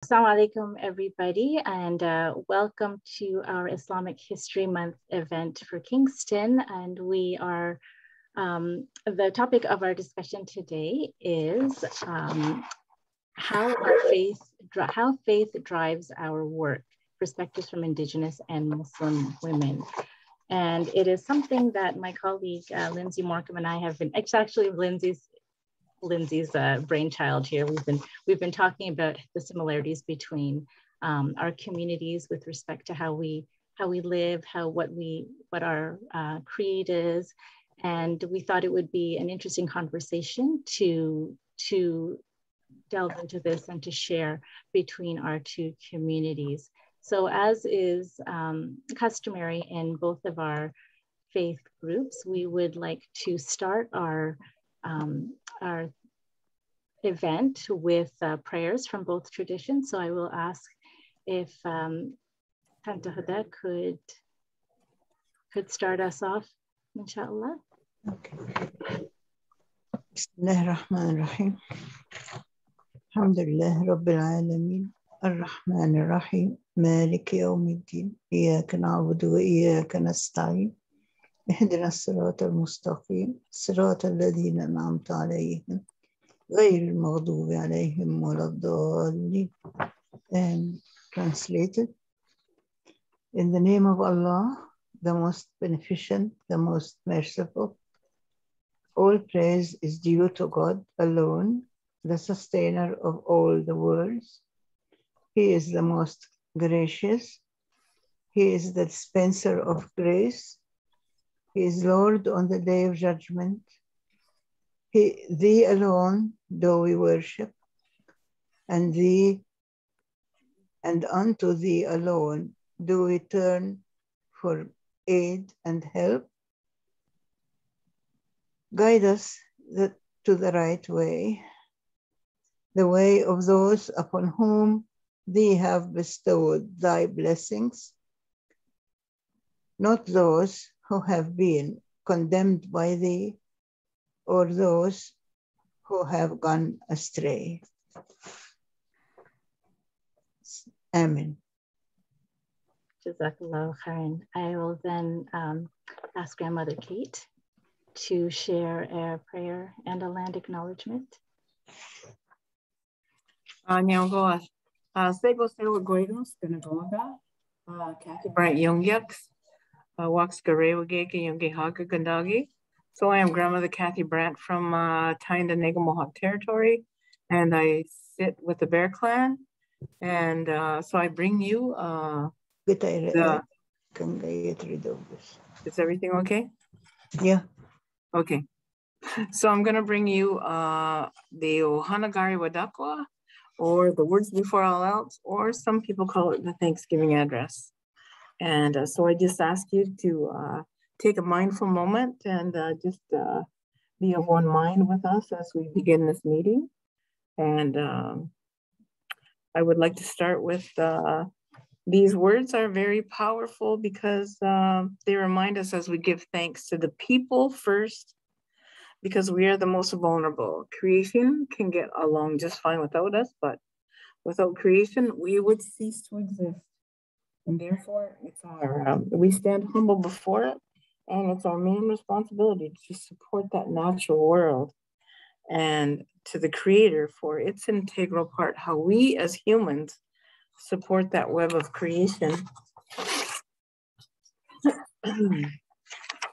Assalamu alaikum, everybody, and welcome to our Islamic History Month event for Kingston. And we are, the topic of our discussion today is how faith drives our work, perspectives from Indigenous and Muslim women. And it is something that my colleague, Lindsay Morcom, and I have been, it's actually Lindsay's brainchild here. We've been talking about the similarities between our communities with respect to how we live, what our creed is, and we thought it would be an interesting conversation to delve into this and to share between our two communities. So, as is customary in both of our faith groups, we would like to start our event with prayers from both traditions. So I will ask if Tanta Hoda could start us off, inshallah. Okay. Bismillah ar-Rahman ar-Rahim. Alhamdulillah Rabbil Alameen. Ar-Rahman ar-Rahim. Maliki yawmiddin. Iyaka na'budu wa iyaka nasta'in. اهدنا الصراط المستقيم صراط الذين أنعمت عليهم غير المغضوب عليهم ولا الضالين. And translated, in the name of Allah, the most beneficent, the most merciful. All praise is due to God alone, the sustainer of all the worlds. He is the most gracious. He is the dispenser of grace. He is Lord on the day of judgment. Thee alone do we worship, and unto thee alone do we turn for aid and help. Guide us to the right way, the way of those upon whom thee have bestowed thy blessings, not those who have been condemned by thee, or those who have gone astray. Amen. Jazakallah khairan. I will then ask Grandmother Kate to share a prayer and a land acknowledgement. Kate Brant So I am Grandmother Kathy Brant from Tyndon Mohawk territory, and I sit with the Bear Clan. And so I bring you Is everything okay? Yeah. Okay. So I'm going to bring you the Ohanagari Wadakwa, or the words before all else, or some people call it the Thanksgiving address. And so I just ask you to take a mindful moment and just be of one mind with us as we begin this meeting. And I would like to start with these words are very powerful because they remind us as we give thanks to the people first, because we are the most vulnerable. Creation can get along just fine without us, but without creation, we would cease to exist. And therefore, it's we stand humble before it, and it's our main responsibility to support that natural world and to the Creator for its integral part, how we as humans support that web of creation.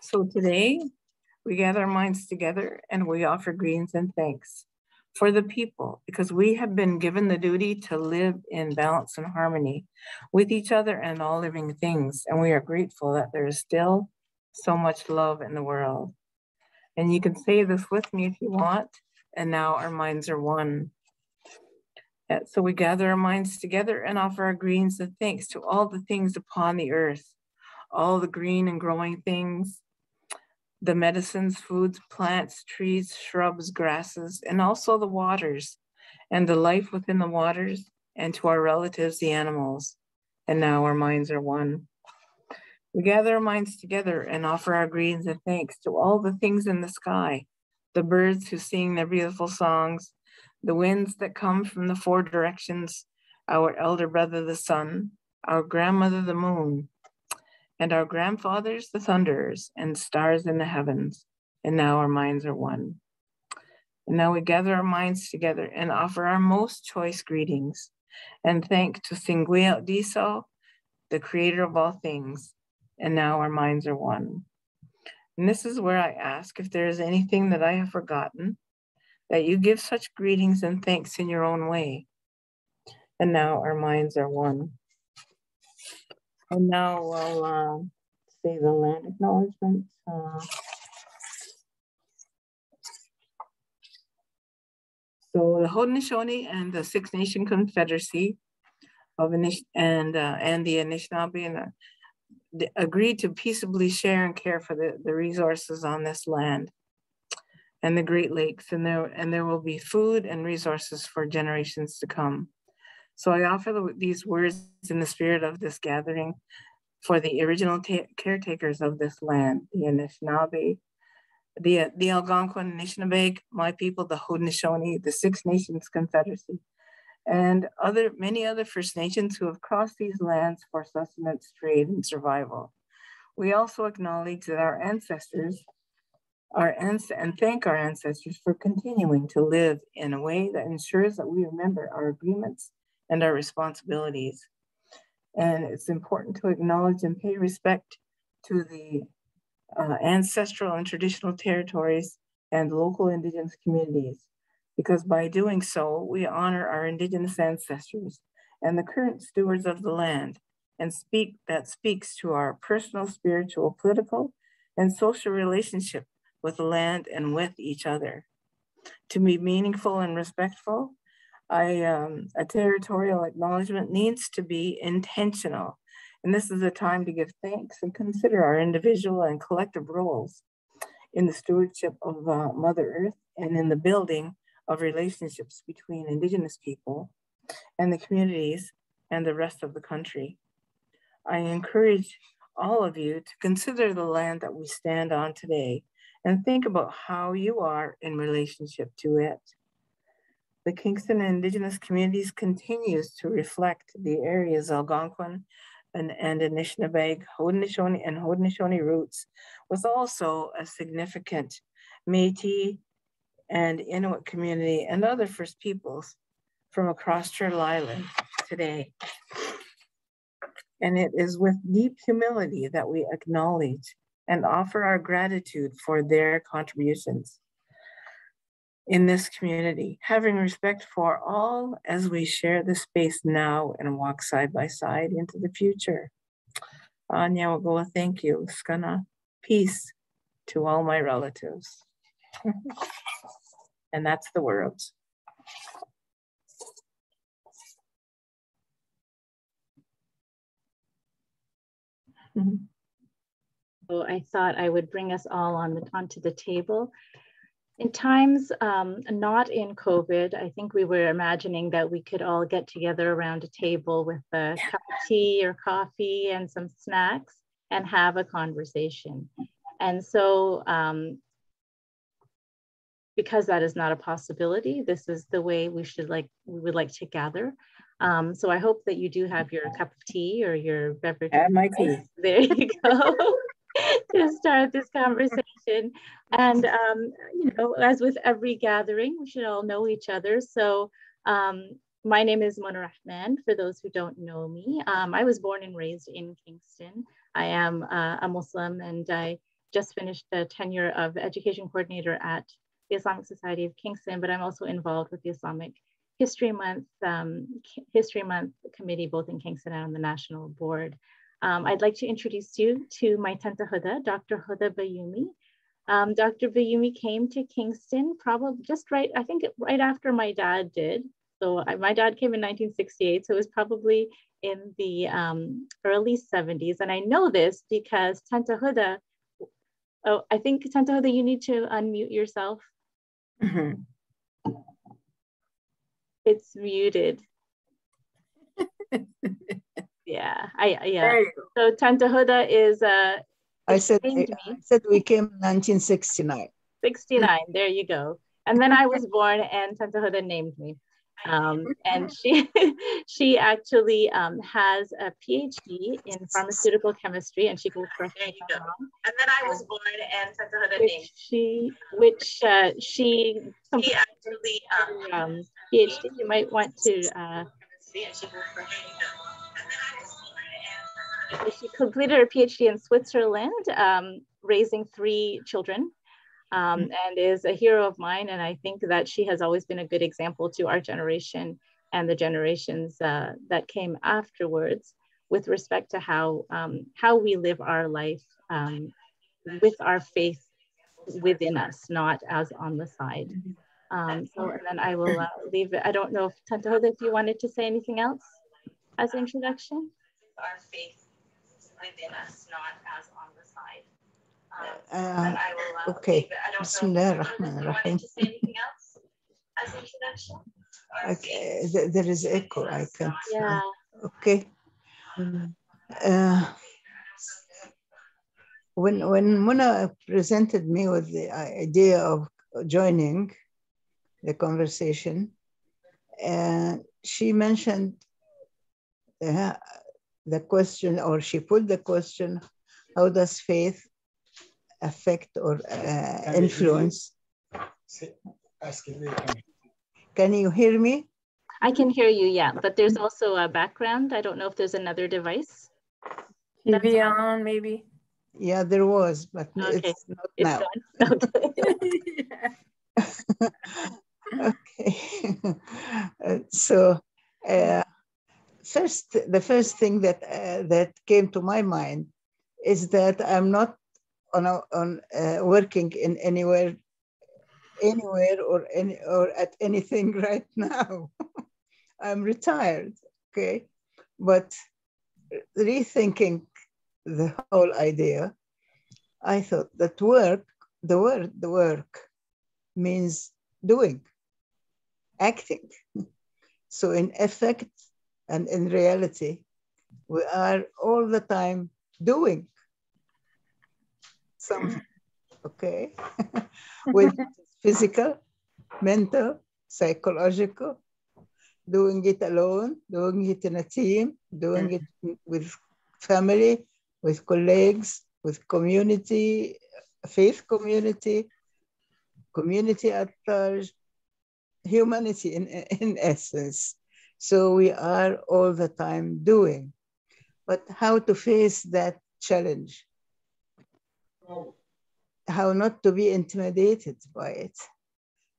So today, we gather our minds together and we offer greetings and thanks for the people, because we have been given the duty to live in balance and harmony with each other and all living things. And we are grateful that there is still so much love in the world. And you can say this with me if you want. And now our minds are one. So we gather our minds together and offer our greetings and thanks to all the things upon the earth, all the green and growing things, the medicines, foods, plants, trees, shrubs, grasses, and also the waters and the life within the waters, and to our relatives, the animals. And now our minds are one. We gather our minds together and offer our greetings and thanks to all the things in the sky, the birds who sing their beautiful songs, the winds that come from the four directions, our elder brother the sun, our grandmother the moon, and our grandfathers the thunders and stars in the heavens, and now our minds are one. And now we gather our minds together and offer our most choice greetings and thank to Singuia Diso, the creator of all things, and now our minds are one. And this is where I ask if there is anything that I have forgotten, that you give such greetings and thanks in your own way. And now our minds are one. And now I'll say the land acknowledgement. So the Haudenosaunee and the Six Nation Confederacy of and the Anishinaabe agreed to peaceably share and care for the resources on this land and the Great Lakes, and there will be food and resources for generations to come. So I offer these words in the spirit of this gathering for the original caretakers of this land, the Anishinaabe, the Algonquin, Anishinaabe, my people, the Haudenosaunee, the Six Nations Confederacy, and many other First Nations who have crossed these lands for sustenance, trade, and survival. We also acknowledge that our ancestors, and thank our ancestors for continuing to live in a way that ensures that we remember our agreements and our responsibilities. And it's important to acknowledge and pay respect to the ancestral and traditional territories and local Indigenous communities, because by doing so, we honor our Indigenous ancestors and the current stewards of the land, and that speaks to our personal, spiritual, political, and social relationship with the land and with each other. To be meaningful and respectful, a territorial acknowledgement needs to be intentional. And this is a time to give thanks and consider our individual and collective roles in the stewardship of Mother Earth and in the building of relationships between Indigenous people and the communities and the rest of the country. I encourage all of you to consider the land that we stand on today and think about how you are in relationship to it. The Kingston Indigenous communities continues to reflect the area's Algonquin and Anishinaabe, Haudenosaunee and Haudenosaunee roots, with also a significant Métis and Inuit community and other First Peoples from across Turtle Island today. And it is with deep humility that we acknowledge and offer our gratitude for their contributions in this community, having respect for all as we share the space now and walk side by side into the future. Anya will go, thank you. Skana, peace to all my relatives. And that's the words. So I thought I would bring us all onto the table. In times not in COVID, I think we were imagining that we could all get together around a table with a cup of tea or coffee and some snacks and have a conversation. And so because that is not a possibility, this is the way we would like to gather. So I hope that you do have your cup of tea or your beverage. Add my tea. There you go. To start this conversation. And, you know, as with every gathering, we should all know each other. So my name is Mona Rahman, for those who don't know me. I was born and raised in Kingston. I am a Muslim, and I just finished a tenure of education coordinator at the Islamic Society of Kingston, but I'm also involved with the Islamic History Month Committee, both in Kingston and on the national board. I'd like to introduce you to my Tanta Hoda, Dr. Hoda Bayoumi. Dr. Bayoumi came to Kingston probably just right after my dad did. So my dad came in 1968, so it was probably in the early 70s. And I know this because Tanta Hoda, I think Tanta Hoda, you need to unmute yourself. Mm-hmm. It's muted. Yeah, yeah. So Tanta Hoda is I said we came in 1969. 69, there you go. And then I was born and Tanta Hoda named me. And she actually has a PhD in pharmaceutical chemistry, and she will correct me if I'm wrong. And then I was born, and she actually PhD. You might want to. She completed her PhD in Switzerland, raising 3 children. And is a hero of mine. And I think that she has always been a good example to our generation and the generations that came afterwards with respect to how we live our life with our faith within us, not as on the side. And then I will leave it. I don't know if Tante Hoda, if you wanted to say anything else as an introduction. Our faith within us, not as on the side. Okay. Bismillah ar-Rahman ar-Rahim. Okay, there is echo. I can't. Yeah. Okay. When Muna presented me with the idea of joining the conversation, she mentioned the question, or she put the question, how does faith affect or influence? Can you hear me? I can hear you, yeah, but there's also a background. I don't know if there's another device. TV on, maybe. Yeah, there was, but okay. It's not now. Okay. So the first thing that came to my mind is that I'm not working in anywhere or at anything right now. I'm retired, okay? But rethinking the whole idea, I thought that the word work means doing, acting. So in effect and in reality, we are all the time doing something, okay? With physical, mental, psychological, doing it alone, doing it in a team, doing it with family, with colleagues, with community, faith community at large, humanity in essence. So we are all the time doing. But how to face that challenge? How not to be intimidated by it?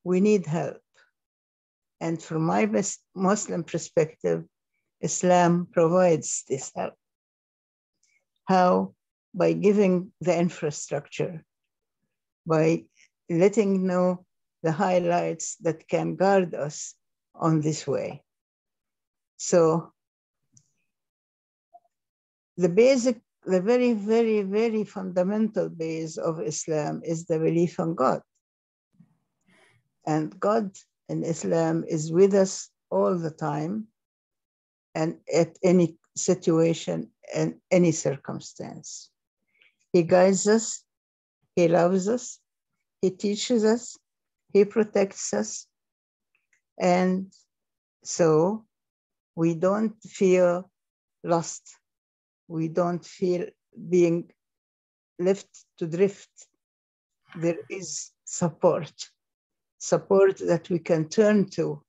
We need help. And from my Muslim perspective, Islam provides this help. How? By giving the infrastructure, by letting know the highlights that can guide us on this way. So the very, very, very fundamental base of Islam is the belief in God. And God in Islam is with us all the time and at any situation and any circumstance. He guides us, he loves us, he teaches us, he protects us. And so we don't feel lost. We don't feel being left to drift. There is support that we can turn to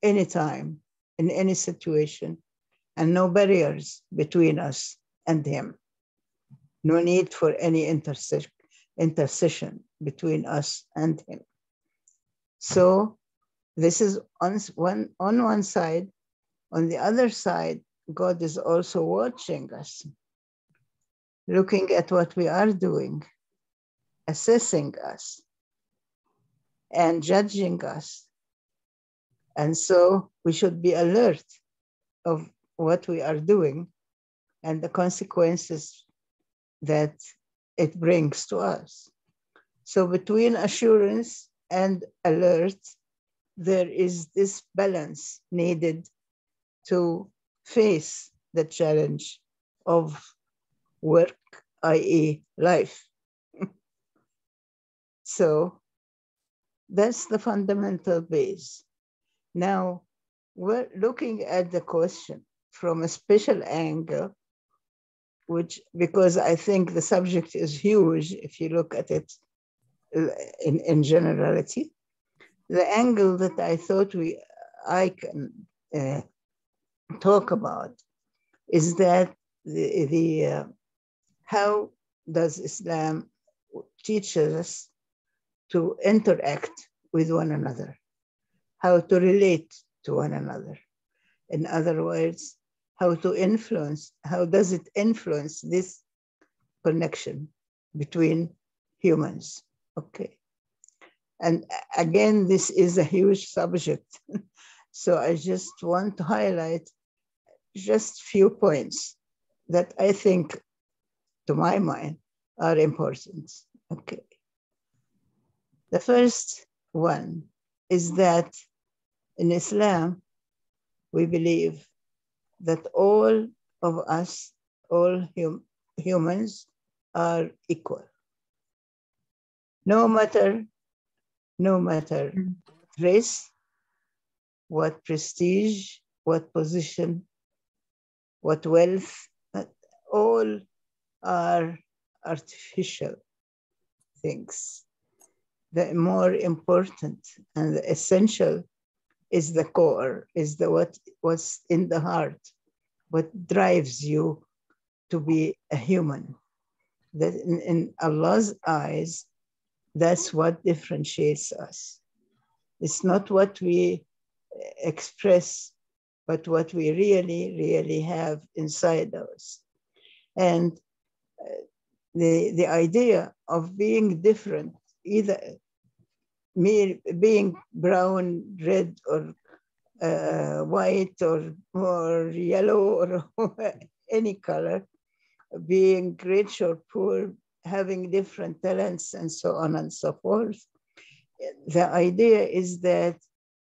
anytime, in any situation, and no barriers between us and him. No need for any intercession between us and him. So this is on one side. On the other side, God is also watching us, looking at what we are doing, assessing us, and judging us. And so we should be alert of what we are doing and the consequences that it brings to us. So between assurance and alert, there is this balance needed to face the challenge of work, i.e. life. So that's the fundamental base. Now, we're looking at the question from a special angle, which, because I think the subject is huge if you look at it in generality, the angle that I thought I can talk about is that how does Islam teach us to interact with one another, how to relate to one another. In other words, how does it influence this connection between humans? Okay. And again, this is a huge subject. So I just want to highlight just few points that I think, to my mind, are important. Okay. The first one is that in Islam, we believe that all of us, all humans, are equal. No matter race, what prestige, what position, what wealth, all are artificial things. The more important and the essential is the core, is what's in the heart, what drives you to be a human. That in Allah's eyes, that's what differentiates us. It's not what we express, but what we really have inside us. And the idea of being different, either being brown, red, or white, or yellow, or any color, being rich or poor, having different talents, and so on and so forth. The idea is that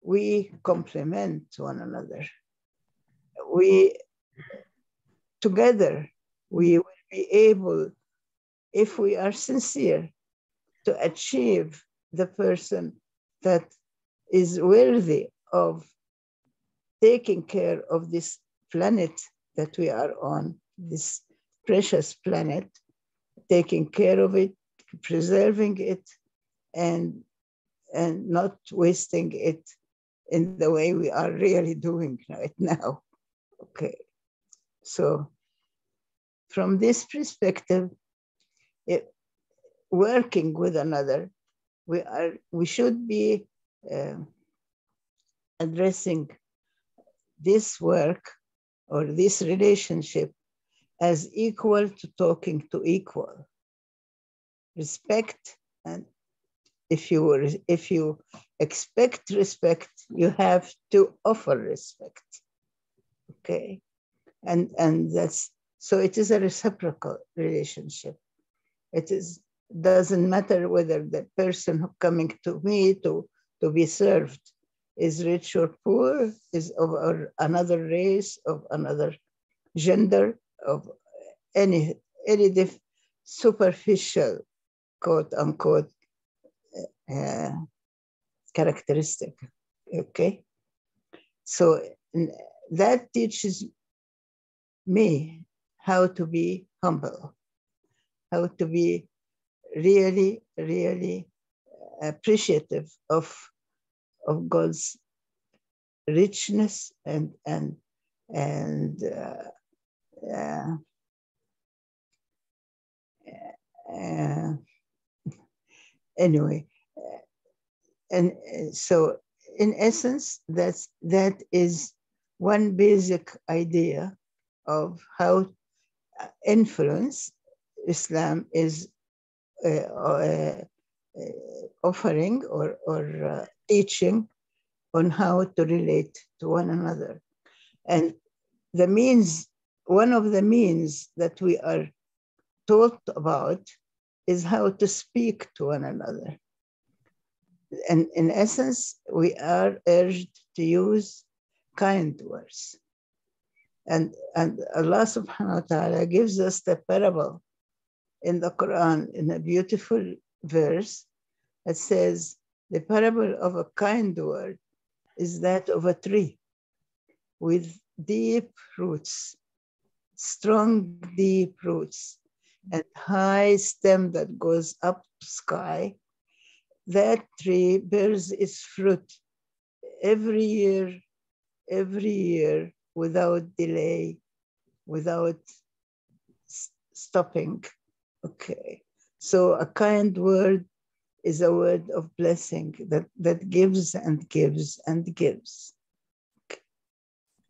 we complement one another. Together, we will be able, if we are sincere, to achieve the person that is worthy of taking care of this planet that we are on, this precious planet, taking care of it, preserving it, and not wasting it in the way we are really doing right now. Okay. So from this perspective, working with another, we should be addressing this work or this relationship as equal to talking to equal. Respect, and if you expect respect, you have to offer respect. Okay, and that's so. It is a reciprocal relationship. Doesn't matter whether the person coming to me to be served is rich or poor, is of another race, of another gender, of any superficial, quote unquote, characteristic. Okay, so that teaches me how to be humble, how to be really appreciative of God's richness and anyway, and so in essence, that is one basic idea of how influence Islam is offering or teaching on how to relate to one another. And one of the means that we are taught about is how to speak to one another. And in essence, we are urged to use kind words. And Allah subhanahu wa ta'ala gives us the parable in the Quran in a beautiful verse that says, the parable of a kind word is that of a tree. with deep roots, strong, deep roots, and high stem that goes up sky, that tree bears its fruit every year, without delay, without stopping. Okay. So a kind word is a word of blessing that gives and gives and gives. Okay.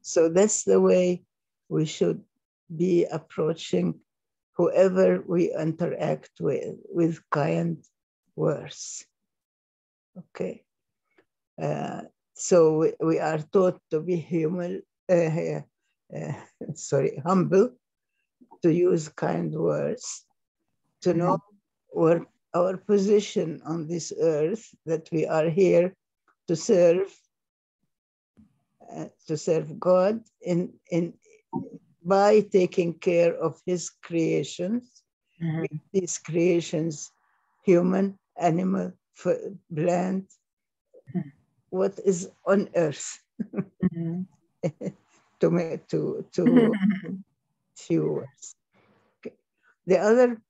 So that's the way we should be approaching whoever we interact with kind words. Okay. So we are taught to be humble, to use kind words, to know where our position on this earth, that we are here to serve God by taking care of His creations. These creations, human, animal, plant, what is on earth. to few words. Okay. The other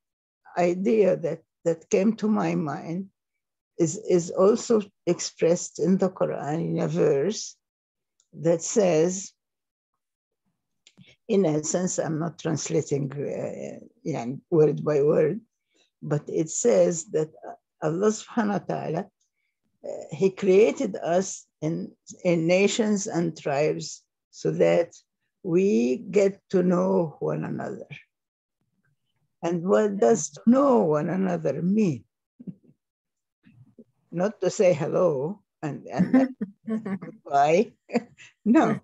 idea that came to my mind is also expressed in the Quran in a verse that says, in essence, I'm not translating word by word, but it says that Allah subhanahu wa ta'ala, He created us in nations and tribes so that we get to know one another. And what does to know one another mean? Not to say hello and goodbye, no,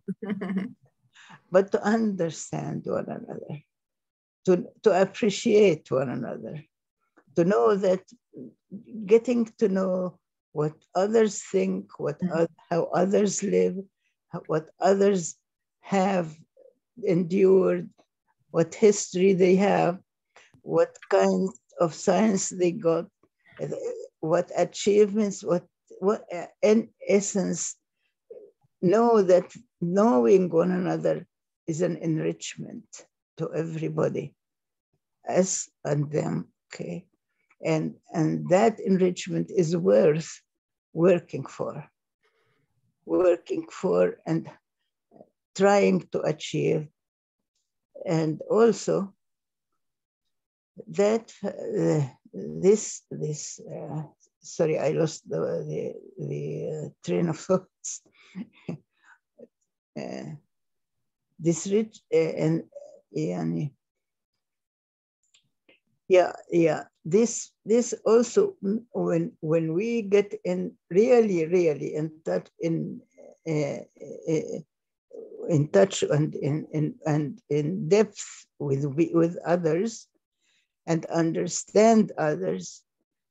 but to understand one another, to appreciate one another, to know that getting to know what others think, how others live, what others have endured, what history they have, what kind of science they got, what achievements, what in essence, know that knowing one another is an enrichment to everybody, us and them, okay? And that enrichment is worth working for and trying to achieve. And also that sorry, I lost the train of thoughts. This rich and this also, when we get in really in touch and in depth with others and understand others,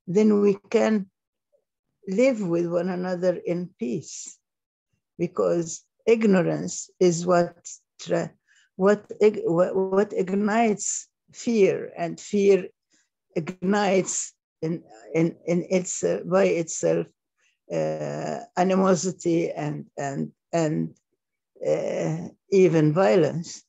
then we can live with one another in peace, because ignorance is what ignites fear, and fear ignites in its by itself animosity and even violence.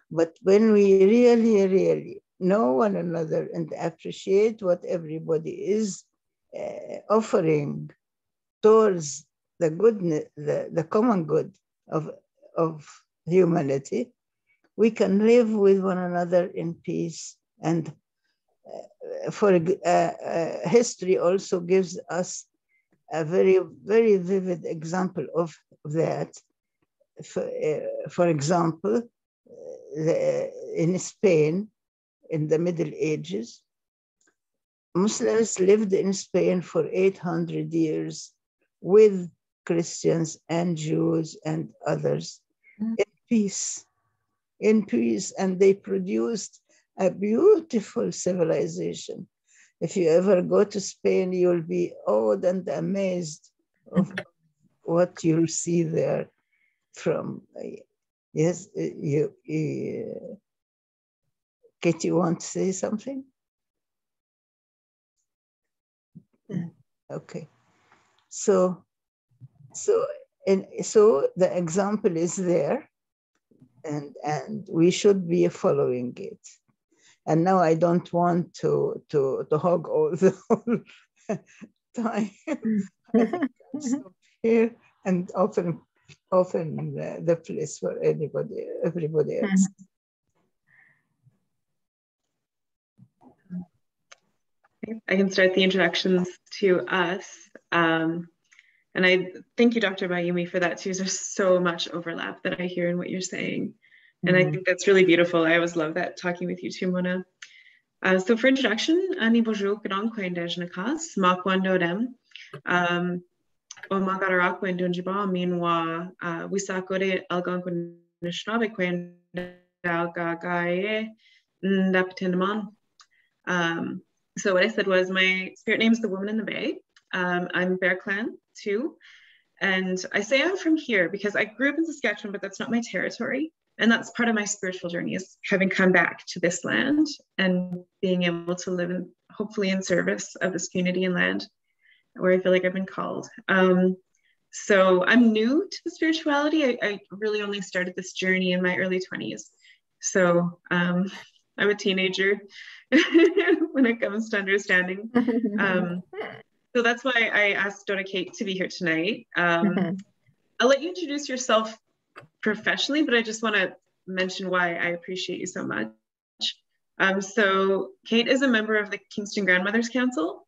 But when we really know one another and appreciate what everybody is offering towards the goodness, the common good of humanity, we can live with one another in peace. And history also gives us a very vivid example of that. For example, in Spain, in the Middle Ages, Muslims lived in Spain for 800 years with Christians and Jews and others in peace, and they produced a beautiful civilization. If you ever go to Spain, you'll be awed and amazed of what you'll see there. From yes, Kate, you want to say something? Okay, so And so the example is there, and we should be following it. And now I don't want to hog all the whole time. I think I'll stop here and open the place for everybody else. I can start the introductions to us. And I thank you, Dr. Bayoumi, for that too. There's so much overlap that I hear in what you're saying. And I think that's really beautiful. I always love that talking with you too, Mona. So for introduction, ani bonjour kadang ko indejnakas, ma kwando dem. O magara ko indunjiba minwa wisakore algon ko nishnabe ko indagaye ndaptenman. So what I said was my spirit name is the Woman in the Bay. I'm Bear Clan too. And I say I'm from here because I grew up in Saskatchewan, but that's not my territory. And that's part of my spiritual journey, is having come back to this land and being able to live in, hopefully in service of this community and land where I feel like I've been called. So I'm new to the spirituality. I really only started this journey in my early 20s. So I'm a teenager when it comes to understanding. So that's why I asked Dona Kate to be here tonight. I'll let you introduce yourself professionally, but I just want to mention why I appreciate you so much. So Kate is a member of the Kingston Grandmothers Council.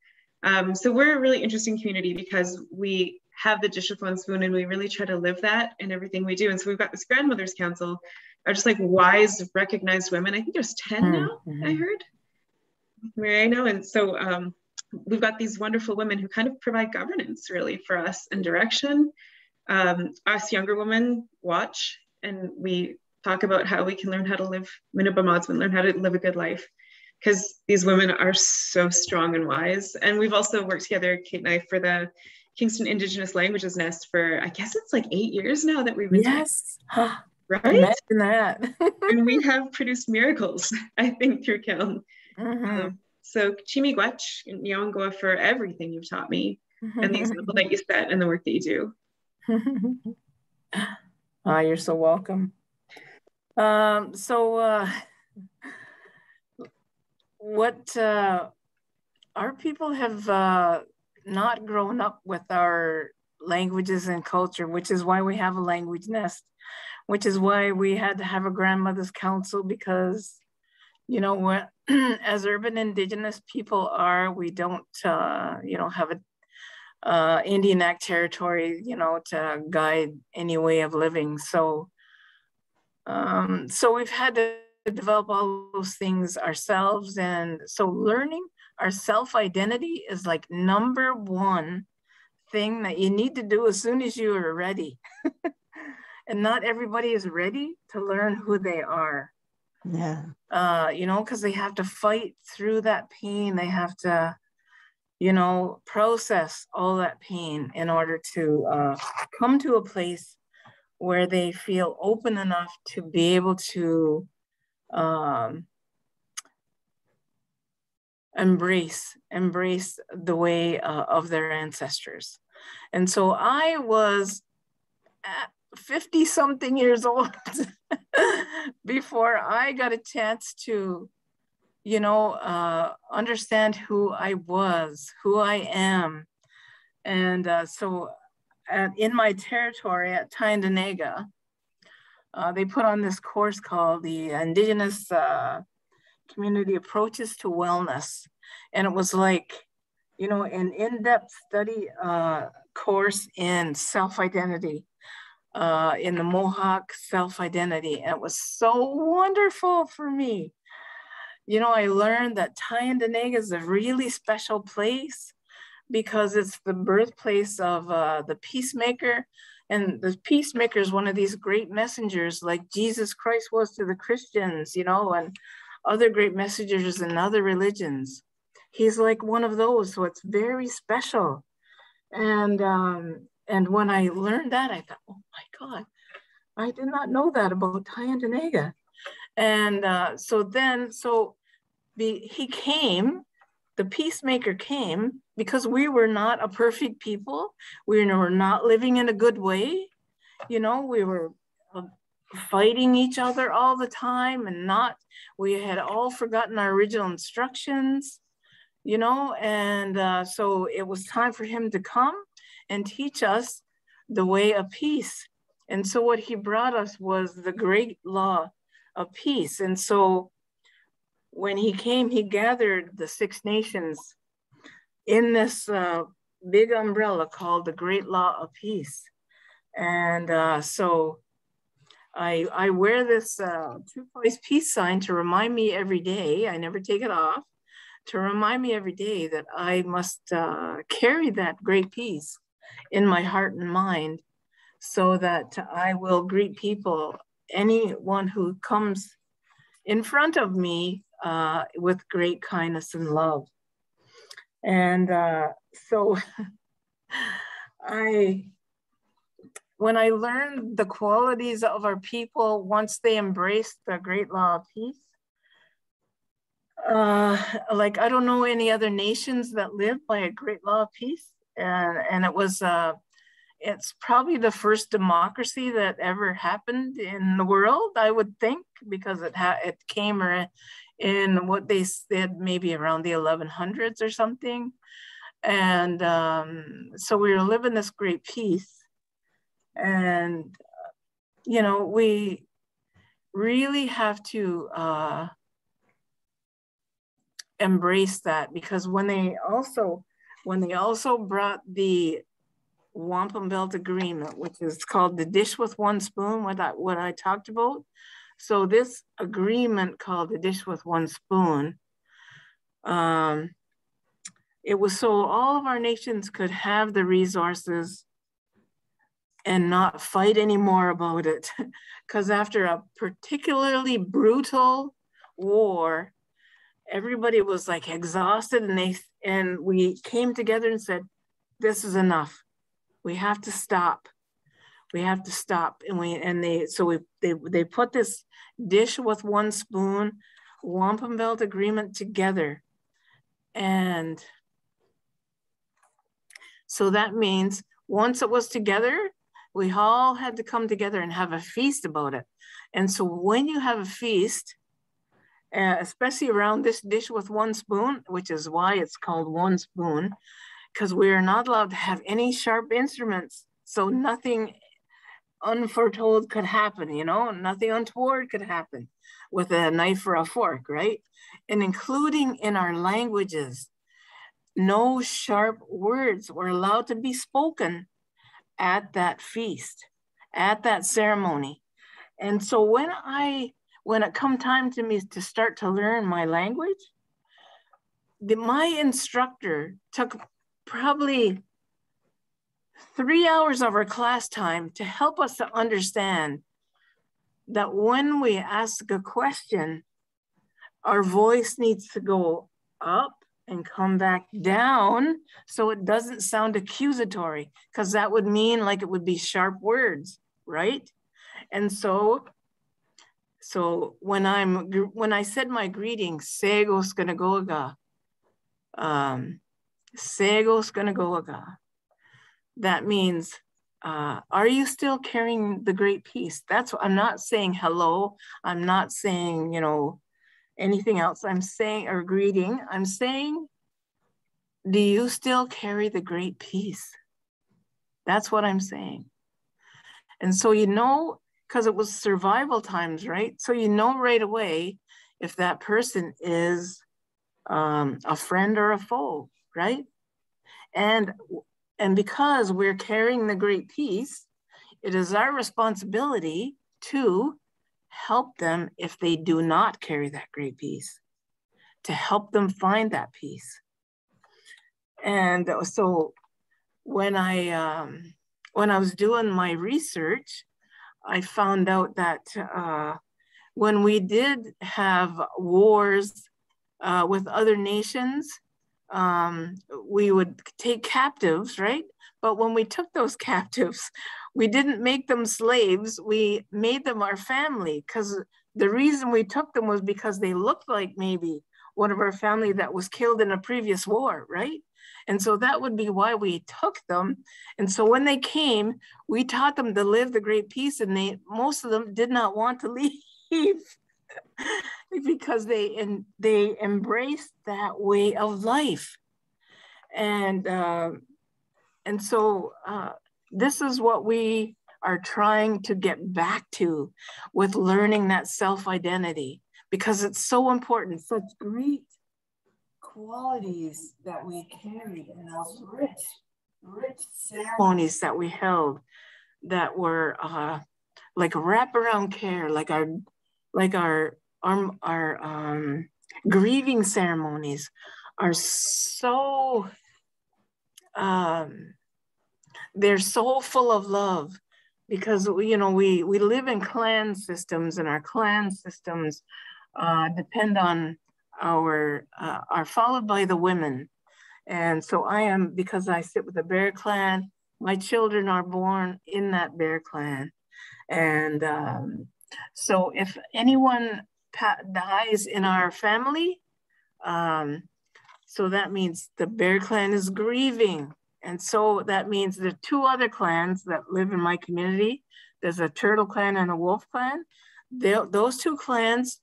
So we're a really interesting community because we have the dish with one spoon and we really try to live that in everything we do. And so we've got this Grandmothers Council, are just like wise, recognized women. I think there's 10 now, I heard. I know. And so we've got these wonderful women who kind of provide governance really for us and direction. Us younger women watch and we talk about how we can learn how to live, learn how to live a good life, because these women are so strong and wise. And we've also worked together, Kate and I, for the Kingston Indigenous Languages Nest for, I guess it's like 8 years now that we've been doing. Right? Imagine that. And we have produced miracles, I think, through Kiln. So Chimigwach and Nyongwa for everything you've taught me and the example that you set and the work that you do. You're so welcome. What our people have not grown up with our languages and culture, which is why we have a language nest, which is why we had to have a grandmother's council, because, you know, what as urban Indigenous people are, we don't, you know, have a Indian Act territory, you know, to guide any way of living. So, so we've had to develop all those things ourselves. And so learning our self-identity is like #1 thing that you need to do as soon as you are ready. And not everybody is ready to learn who they are. Yeah. You know, because they have to fight through that pain. They have to, you know, process all that pain in order to come to a place where they feel open enough to be able to embrace the way of their ancestors. And so I was 50-something years old before I got a chance to, you know, understand who I was, who I am. And so in my territory at Tyendinaga, they put on this course called the Indigenous Community Approaches to Wellness. And it was like, you know, an in-depth study course in self-identity, in the Mohawk self-identity. And it was so wonderful for me. You know, I learned that Tyendinaga is a really special place because it's the birthplace of the peacemaker. And the peacemaker is one of these great messengers like Jesus Christ was to the Christians, you know, and other great messengers in other religions. He's like one of those, so it's very special. And when I learned that, I thought, oh my God, I did not know that about Tyendinaga. And he came, the peacemaker came because we were not a perfect people. We were not living in a good way. You know, we were fighting each other all the time, and we had all forgotten our original instructions, you know, and so it was time for him to come and teach us the way of peace. And so what he brought us was the great law of peace. And so when he came, he gathered the 6 nations in this big umbrella called the Great Law of Peace. And so I wear this turquoise peace sign to remind me every day, I never take it off, to remind me every day that I must carry that great peace in my heart and mind, so that I will greet people, anyone who comes in front of me with great kindness and love. And so when I learned the qualities of our people once they embraced the great law of peace, like I don't know any other nations that live by a great law of peace. And it was, it's probably the first democracy that ever happened in the world, I would think, because it came in what they said maybe around the 1100s or something. And so we were living this great peace. And, you know, we really have to embrace that, because when they also brought the Wampum Belt Agreement, which is called the Dish with One Spoon, what I talked about. So this agreement called the Dish with One Spoon, it was so all of our nations could have the resources and not fight anymore about it. Because after a particularly brutal war, everybody was like exhausted, and we came together and said, this is enough. We have to stop. We have to stop. And they put this Dish with One Spoon, Wampum Belt Agreement together. And so that means once it was together, we all had to come together and have a feast about it. And so when you have a feast, especially around this Dish with One Spoon, which is why it's called One Spoon, because we are not allowed to have any sharp instruments. So nothing unforetold could happen, you know, nothing untoward could happen with a knife or a fork, right? And including in our languages, no sharp words were allowed to be spoken at that feast, at that ceremony. And so when it come time to me to start to learn my language, my instructor took probably 3 hours of our class time to help us to understand that when we ask a question, our voice needs to go up and come back down so it doesn't sound accusatory, because that would mean like it would be sharp words, right? And so when I said my greeting, Segos Ganagoga, Segos Ganagoga, that means, are you still carrying the great peace? That's what I'm not saying hello. I'm not saying, you know, anything else. I'm saying, or greeting, I'm saying, do you still carry the great peace? That's what I'm saying. And so, you know, because it was survival times, right? So you know right away if that person is a friend or a foe, right? And because we're carrying the great peace, it is our responsibility to help them if they do not carry that great peace, to help them find that peace. And so when I was doing my research, I found out that when we did have wars with other nations, we would take captives, right? But when we took those captives, we didn't make them slaves. We made them our family, because the reason we took them was because they looked like maybe one of our family that was killed in a previous war, right? And so that would be why we took them. And so when they came, we taught them to live the great peace, and most of them did not want to leave because they embraced that way of life. And so this is what we are trying to get back to with learning that self-identity, because it's so important. Such great qualities that we carried in those rich ceremonies that we held, that were like wraparound care, like our grieving ceremonies are so they're so full of love, because we live in clan systems, and our clan systems depend on are followed by the women. And so because I sit with the Bear clan, my children are born in that Bear clan. And so if anyone dies in our family, so that means the Bear clan is grieving. And so that means there are two other clans that live in my community. There's a Turtle clan and a Wolf clan. Those two clans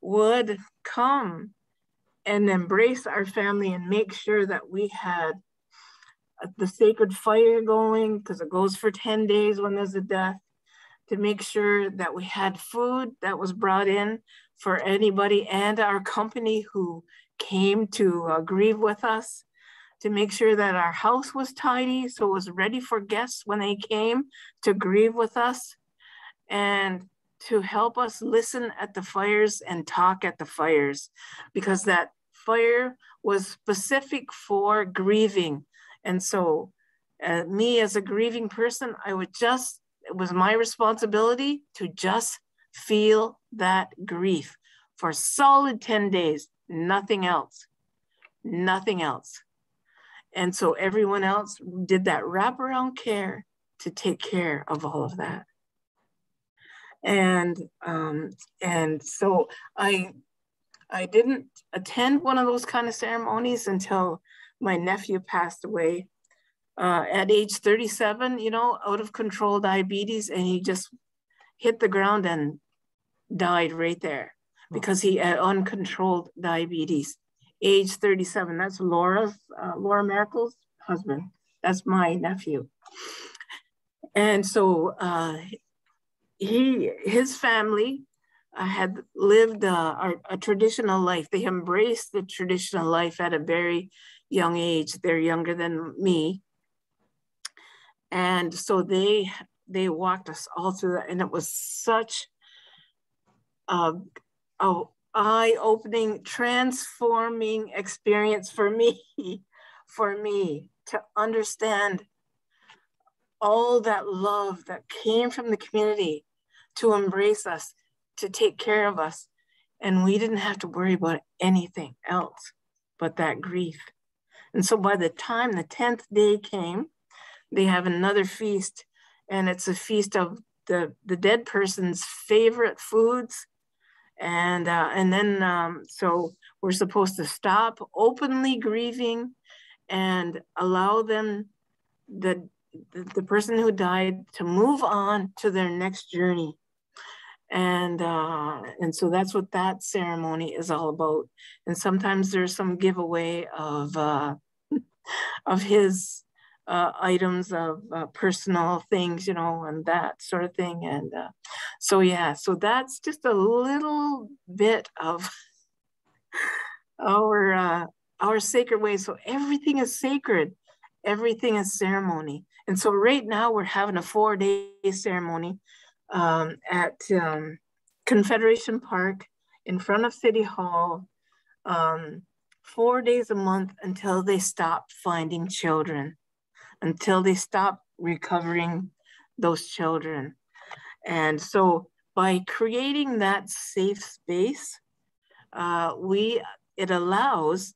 would come and embrace our family and make sure that we had the sacred fire going, because it goes for 10 days when there's a death, to make sure that we had food that was brought in for anybody and our company who came to grieve with us, to make sure that our house was tidy so it was ready for guests when they came to grieve with us, and to help us listen at the fires and talk at the fires, because that fire was specific for grieving. And so me as a grieving person, it was my responsibility to just feel that grief for solid 10 days, nothing else. And so everyone else did that wraparound care to take care of all of that. And so I didn't attend one of those kind of ceremonies until my nephew passed away at age 37, out of control diabetes, and he just hit the ground and died right there because he had uncontrolled diabetes. Age 37, that's Laura Merkel's husband. That's my nephew. And so his family had lived a traditional life. They embraced the traditional life at a very young age. They're younger than me. And so they walked us all through that. And it was such a eye-opening, transforming experience for me to understand all that love that came from the community to embrace us, to take care of us. And we didn't have to worry about anything else but that grief. And so by the time the 10th day came, they have another feast, and it's a feast of the dead person's favorite foods. And then so we're supposed to stop openly grieving and allow them, the person who died, to move on to their next journey. And so that's what that ceremony is all about. And sometimes there's some giveaway of his items of personal things, and that sort of thing. And so that's just a little bit of our sacred way. So everything is sacred, everything is ceremony. And so right now we're having a 4-day ceremony at Confederation Park in front of City Hall, 4 days a month until they stop finding children, until they stop recovering those children. And so by creating that safe space, it allows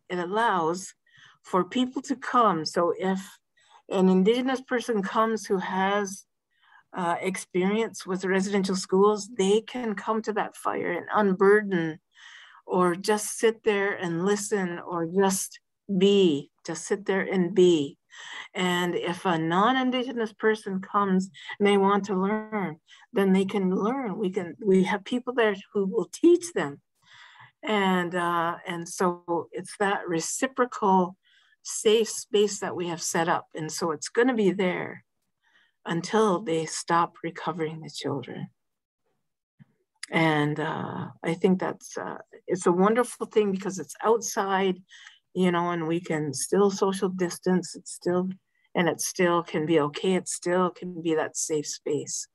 for people to come. So if an Indigenous person comes who has experience with residential schools, they can come to that fire and unburden or just sit there and listen, or just be, just sit there and be. And if a non-Indigenous person comes and they want to learn, then they can learn. We have people there who will teach them. And so it's that reciprocal safe space that we have set up. And so it's going to be there until they stop recovering the children. And I think that's, it's a wonderful thing because it's outside, you know, and we can still social distance. It still can be okay. It still can be that safe space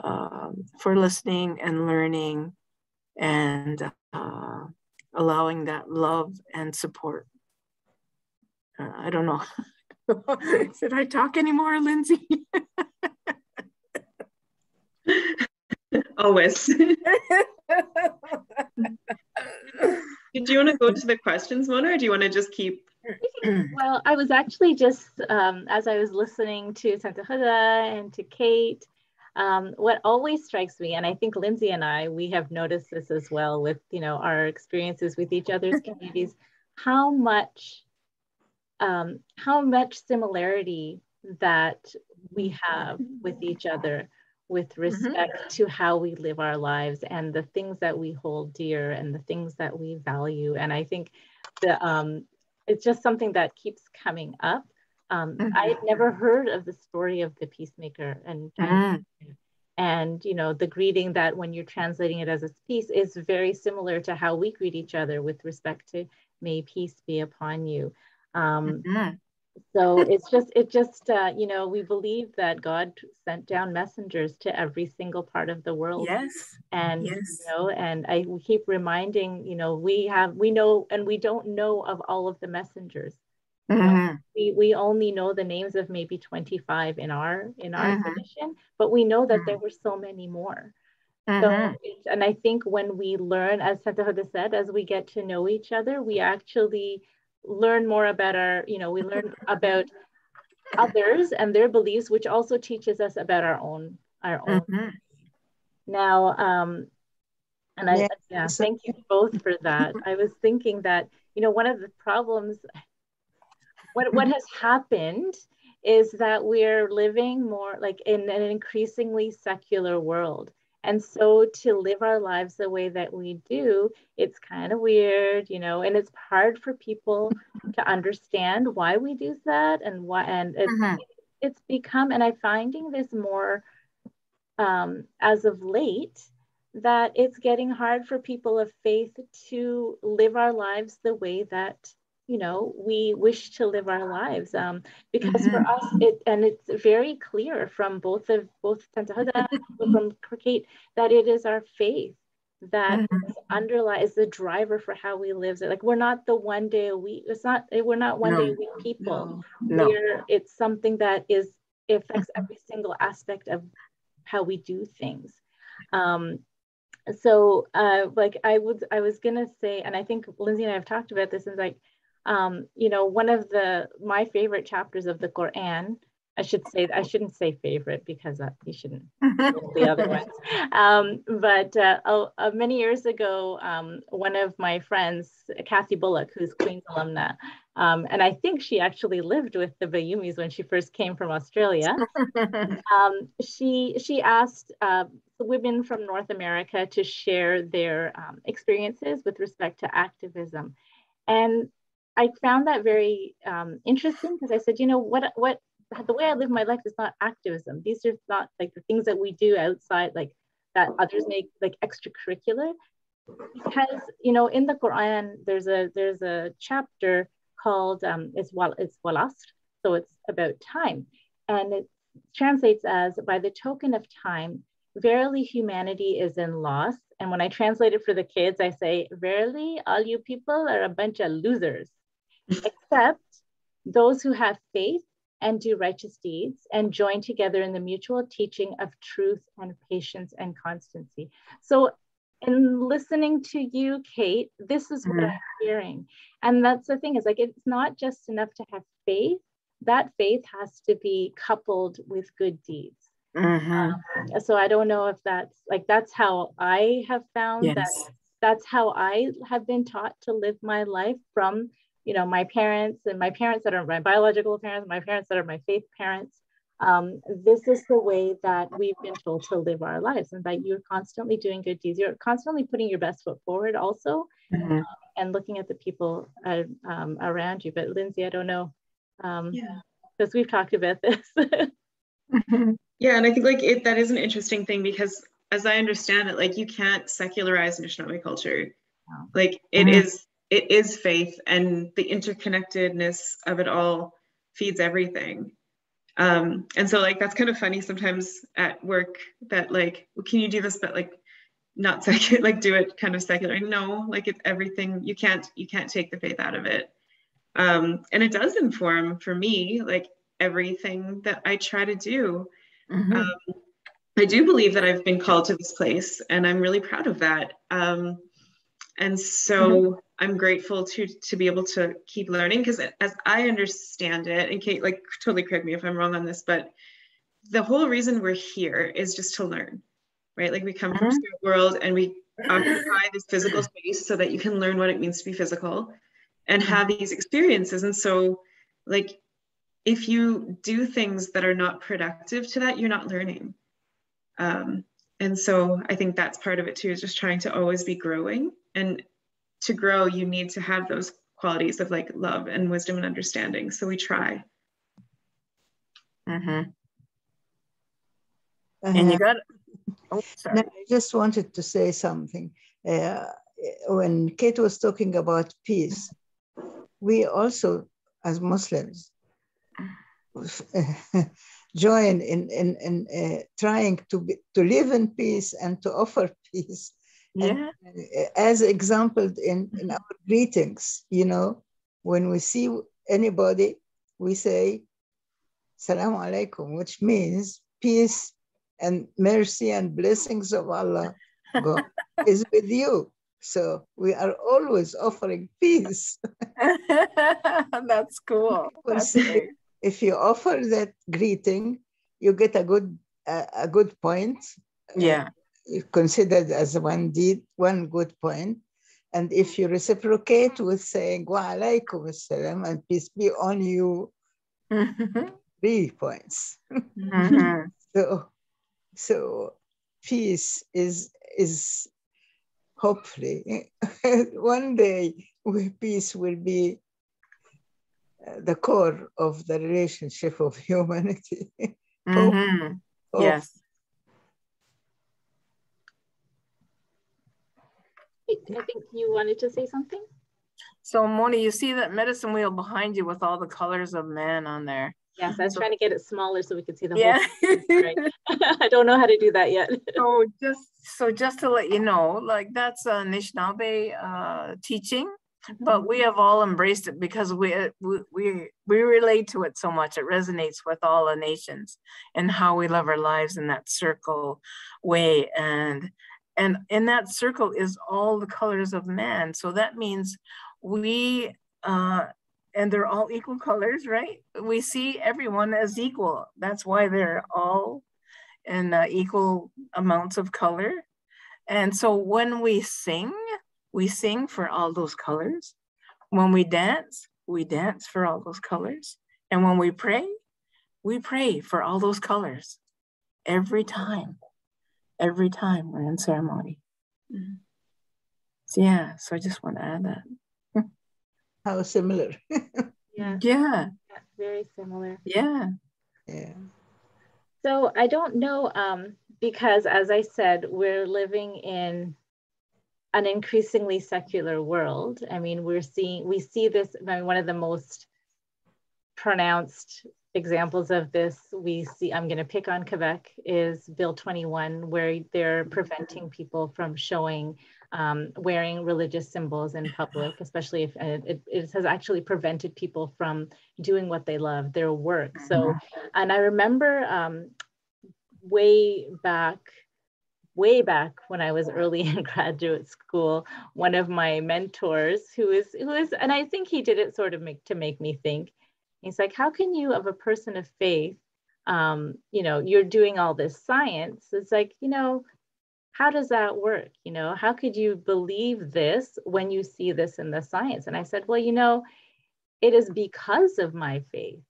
for listening and learning and allowing that love and support. I don't know. Should I talk anymore, Lindsay? Always. Did you want to go to the questions, Mona, or do you want to just keep? Well, I was actually just, as I was listening to Santa Hoda and to Kate, what always strikes me, and I think Lindsay and I, we have noticed this as well with, you know, our experiences with each other's communities, how much similarity that we have with each other with respect to how we live our lives and the things that we hold dear and the things that we value. And I think the it's just something that keeps coming up. I had never heard of the story of the peacemaker, and you know, the greeting that when you're translating it as a peace is very similar to how we greet each other with respect to may peace be upon you. So it just you know, we believe that God sent down messengers to every single part of the world. Yes. And you know, and we keep reminding, you know, we know, and we don't know of all of the messengers. You know, we only know the names of maybe 25 in our tradition, but we know that there were so many more. So, and I think when we learn, as Santa Hoda said, as we get to know each other, we actually learn more about we learn about others and their beliefs, which also teaches us about our own. Now, and thank you both for that. I was thinking that, you know, one of the problems, what has happened is that we're living more like in an increasingly secular world. And so to live our lives the way that we do, it's kind of weird, you know, and it's hard for people to understand why we do that and why, and it's become, and I'm finding this more as of late, that it's getting hard for people of faith to live our lives the way that, you know, we wish to live our lives, because for us, it's very clear from both Santa Hoda and from Kate that it is our faith that underlies the driver for how we live. So, like, we're not the one day a week. We're not one day a week people. It's something that affects every single aspect of how we do things. So like I was gonna say, and I think Lindsay and I have talked about this, is like, you know, one of my favorite chapters of the Quran, I shouldn't say favorite because you shouldn't the other ones. But many years ago, one of my friends, Kathy Bullock, who's Queen's alumna, and I think she actually lived with the Bayoumis when she first came from Australia. She asked women from North America to share their experiences with respect to activism. And I found that very interesting, because I said, you know, the way I live my life is not activism. These are not like the things that we do outside, like that others make like extracurricular. Because, you know, in the Quran, there's a chapter called it's Walast, so it's about time, and it translates as, by the token of time, verily humanity is in loss. And when I translate it for the kids, I say, verily all you people are a bunch of losers, except those who have faith and do righteous deeds and join together in the mutual teaching of truth and patience and constancy. So in listening to you, Kate, this is what I'm hearing. And that's the thing, is like, it's not just enough to have faith. That faith has to be coupled with good deeds. So I don't know if that's how I have found that's how I have been taught to live my life from, my parents, and my parents that are my biological parents, my parents that are my faith parents. This is the way that we've been told to live our lives, and that you're constantly doing good deeds. You're constantly putting your best foot forward also, and looking at the people around you. But Lindsay, I don't know, because we've talked about this. Yeah, and I think like that is an interesting thing, because as I understand it, like you can't secularize Anishinaabe culture. No. Like it is faith, and the interconnectedness of it all feeds everything. And so like that's kind of funny sometimes at work that like, well, can you do this, but like not secular, like do it kind of secular. No, like it's everything. You can't take the faith out of it. And it does inform for me like everything that I try to do. I do believe that I've been called to this place, and I'm really proud of that. And so I'm grateful to be able to keep learning, because as I understand it, and Kate, like totally correct me if I'm wrong on this, but the whole reason we're here is just to learn, right? Like we come from the spirit world, and we occupy this physical space so that you can learn what it means to be physical and have these experiences. And so like, if you do things that are not productive to that, you're not learning. And so I think that's part of it too, is just trying to always be growing. And to grow, you need to have those qualities of like love and wisdom and understanding. So we try. And you got, sorry. No, I just wanted to say something. When Kate was talking about peace, we also, as Muslims, join in trying to live in peace and to offer peace. Yeah. And, as exampled in our greetings, when we see anybody, we say Salaam alaikum, which means peace and mercy and blessings of Allah God is with you. So we are always offering peace. That's cool. That's great. If you offer that greeting, you get a good point. Yeah. Considered as one deed, one good point. And if you reciprocate with saying wa alaikum assalam and peace be on you, 3 points. So peace is hopefully one day peace will be the core of the relationship of humanity. Yes. I think you wanted to say something. So Moni, you see that medicine wheel behind you with all the colors of man on there? Yes, I was trying to get it smaller so we could see the whole thing. I don't know how to do that yet. So just to let you know, like that's a Anishinaabe teaching, but we have all embraced it because we relate to it so much. It resonates with all the nations and how we live our lives in that circle way. And in that circle is all the colors of man. So that means we, and they're all equal colors, right? We see everyone as equal. That's why they're all in equal amounts of color. And so when we sing for all those colors. When we dance for all those colors. And when we pray for all those colors. Every time we're in ceremony. So yeah, so I just want to add that. How similar. Yeah. Very similar. Yeah. So I don't know, because as I said, we're living in an increasingly secular world. I mean, we see this, I mean, one of the most pronounced examples of this we see, I'm going to pick on Quebec, is Bill 21, where they're preventing people from showing, wearing religious symbols in public, especially if it has actually prevented people from doing what they love, their work. So, and I remember way back when I was early in graduate school, one of my mentors who is, and I think he did it sort of to make me think. He's like, how can you, of a person of faith, you're doing all this science. It's like, how does that work? You know, how could you believe this when you see this in the science? And I said, well, you know, it is because of my faith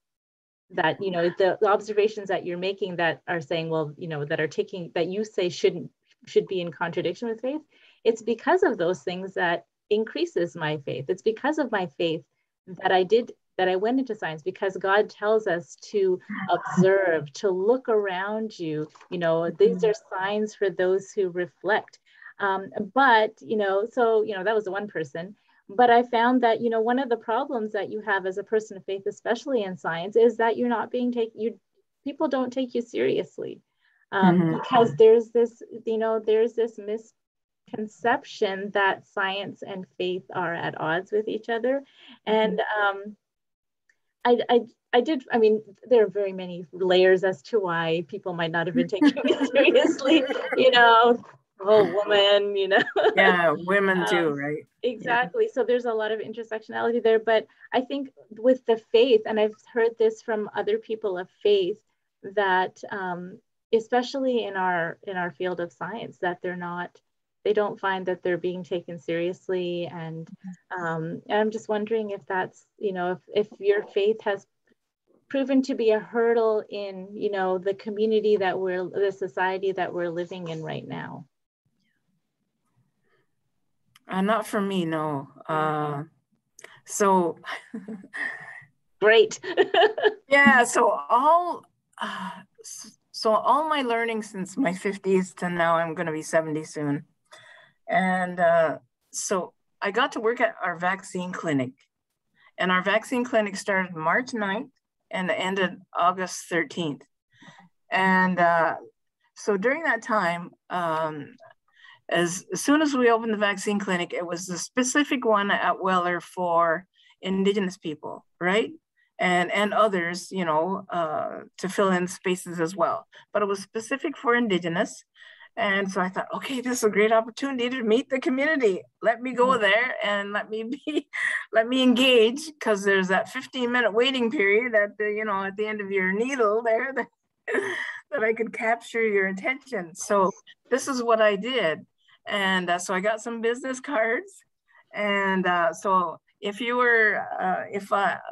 that, you know, the observations that you're making that are saying, well, you know, that are taking, that you say should be in contradiction with faith. It's because of those things that increases my faith. It's because of my faith that I went into science, because God tells us to observe, to look around you. You know, these are signs for those who reflect. But, you know, so, you know, that was the one person. But I found that, you know, one of the problems that you have as a person of faith, especially in science, is that you're not being people don't take you seriously. Because there's this, you know, there's this misconception that science and faith are at odds with each other. And I mean, there are very many layers as to why people might not have been taking me seriously, you know, oh, woman, you know. Yeah, women too, right? Exactly. Yeah. So there's a lot of intersectionality there. But I think with the faith, and I've heard this from other people of faith, that especially in our field of science, that they don't find that they're being taken seriously. And I'm just wondering if that's, you know, if your faith has proven to be a hurdle in, you know, the community the society that we're living in right now. Not for me, no. So great. Yeah, so all my learning since my 50s to now, I'm going to be 70 soon. And so I got to work at our vaccine clinic, and our vaccine clinic started March 9th and ended August 13th. And so during that time, as soon as we opened the vaccine clinic, it was the specific one at Weller for Indigenous people, right? And others, you know, to fill in spaces as well. But it was specific for Indigenous. And so I thought, okay, this is a great opportunity to meet the community. Let me go there and let me engage, because there's that 15-minute waiting period at the, you know, at the end of your needle there that I could capture your attention. So this is what I did. And so I got some business cards. And so if you were,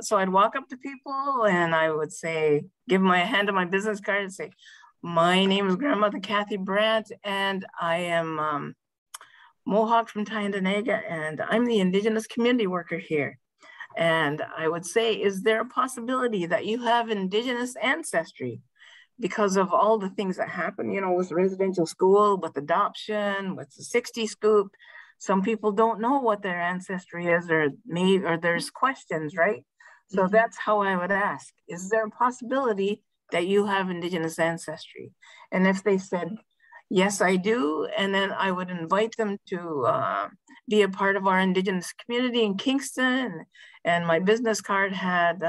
so I'd walk up to people and I would say, give my hand to my business card and say, my name is Grandmother Kate Brant, and I am Mohawk from Tyendinaga, and I'm the Indigenous community worker here. And I would say, is there a possibility that you have Indigenous ancestry? Because of all the things that happen, you know, with residential school, with adoption, with the 60 scoop, some people don't know what their ancestry is, or there's questions, right? So that's how I would ask, is there a possibility that you have Indigenous ancestry? And if they said, yes, I do, and then I would invite them to be a part of our Indigenous community in Kingston. And my business card had,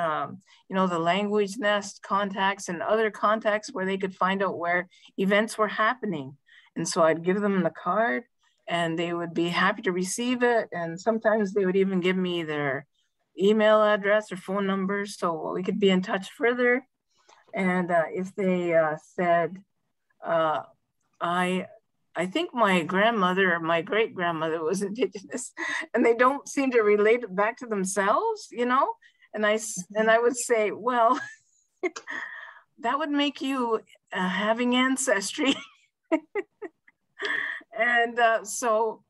you know, the language nest contacts and other contacts where they could find out where events were happening. And so I'd give them the card and they would be happy to receive it. And sometimes they would even give me their email address or phone number so we could be in touch further. And if they said, I think my grandmother or my great grandmother was Indigenous, and they don't seem to relate it back to themselves, you know? And I would say, well, that would make you having ancestry. And so,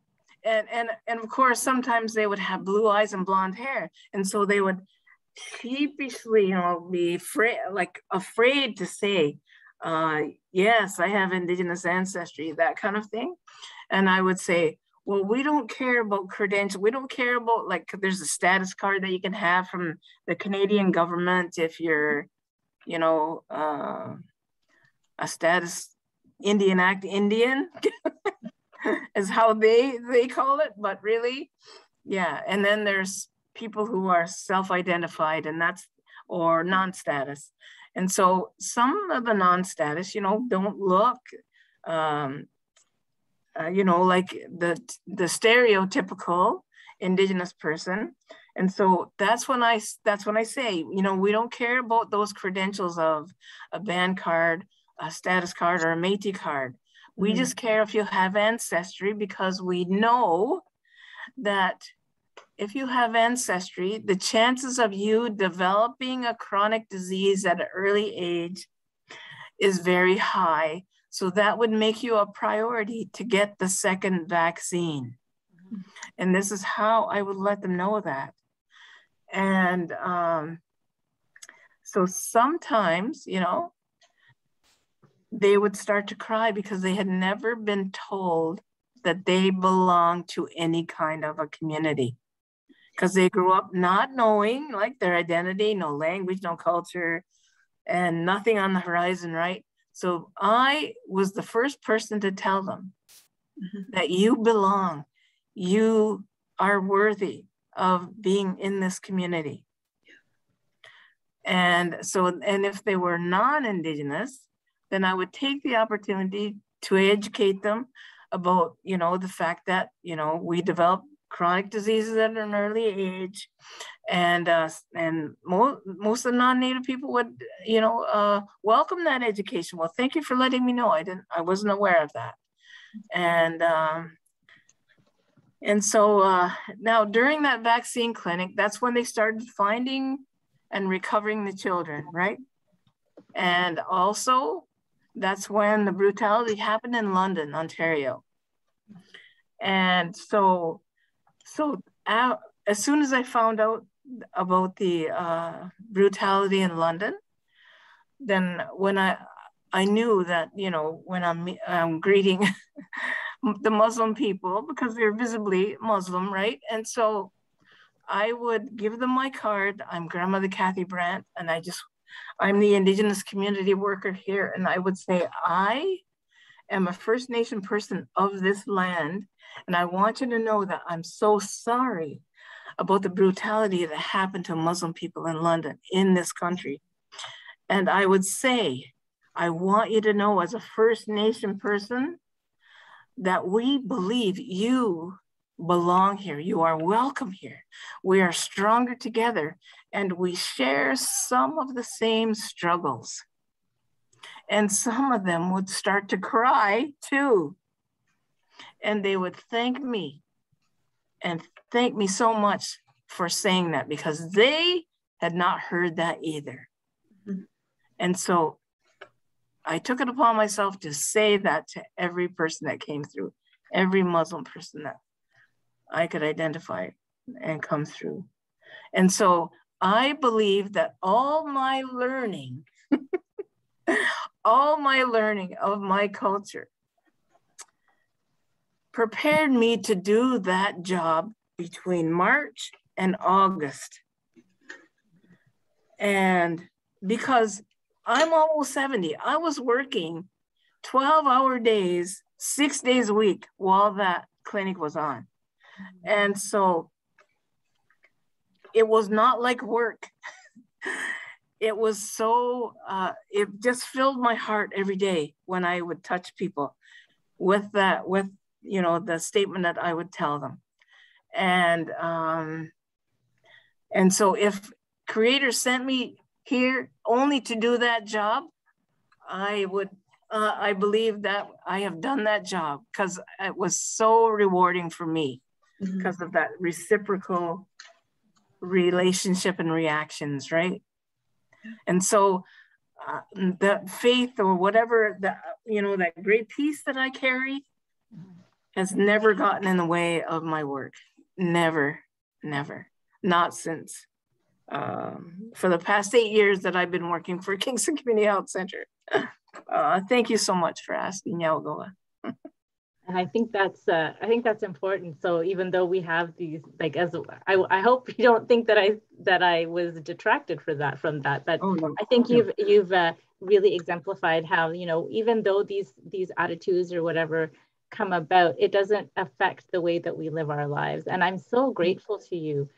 and of course, sometimes they would have blue eyes and blonde hair. And so they would sheepishly, you know, be afraid to say, yes, I have Indigenous ancestry, that kind of thing. And I would say, well, we don't care about credentials. We don't care about, like, there's a status card that you can have from the Canadian government if you're, you know, a status Indian Act Indian is how they call it. But really, yeah. And then there's people who are self-identified, and that's, or non-status. And so some of the non-status, you know, don't look, you know, like the stereotypical Indigenous person. And so that's when I say, you know, we don't care about those credentials of a band card, a status card, or a Métis card. We just care if you have ancestry, because we know that if you have ancestry, the chances of you developing a chronic disease at an early age is very high. So that would make you a priority to get the second vaccine. And this is how I would let them know that. And so sometimes, you know, they would start to cry because they had never been told that they belong to any kind of a community, because they grew up not knowing like their identity, no language, no culture, and nothing on the horizon, right? So I was the first person to tell them that you belong, you are worthy of being in this community. And so, and if they were non-Indigenous, then I would take the opportunity to educate them about, you know, the fact that, you know, we develop chronic diseases at an early age, and most of the non-Native people would, you know, welcome that education. Well, thank you for letting me know. I wasn't aware of that. And so now during that vaccine clinic, that's when they started finding and recovering the children, right? And also that's when the brutality happened in London, Ontario. And so as soon as I found out about the brutality in London, then when I knew that, you know, when I'm greeting the Muslim people, because they're visibly Muslim, right? And so I would give them my card. I'm Grandmother Kate Brant, and I'm the Indigenous community worker here. And I would say, I am a First Nation person of this land. And I want you to know that I'm so sorry about the brutality that happened to Muslim people in London, in this country. And I would say, I want you to know as a First Nation person that we believe you belong here. You are welcome here. We are stronger together, and we share some of the same struggles. And some of them would start to cry too. And they would thank me, and thank me so much for saying that, because they had not heard that either. And so I took it upon myself to say that to every person that came through, every Muslim person that I could identify and come through. And so I believe that all my learning, all my learning of my culture prepared me to do that job between March and August. And because I'm almost 70, I was working 12-hour days, 6 days a week while that clinic was on. And so it was not like work. It was so, it just filled my heart every day when I would touch people with that, with, you know, the statement that I would tell them. And so if Creator sent me here only to do that job, I would, I believe that I have done that job, because it was so rewarding for me because of that reciprocal relationship and reactions, right? And so the faith or whatever, that, you know, that great peace that I carry has never gotten in the way of my work. Never, never. Not since, for the past 8 years that I've been working for Kingston Community Health Center. Thank you so much for asking, Yaugoa. And I think that's important. So even though we have these, like, as I hope you don't think that I was detracted from that, but oh, no. I think you've really exemplified how, you know, even though these attitudes or whatever come about, it doesn't affect the way that we live our lives. And I'm so grateful to you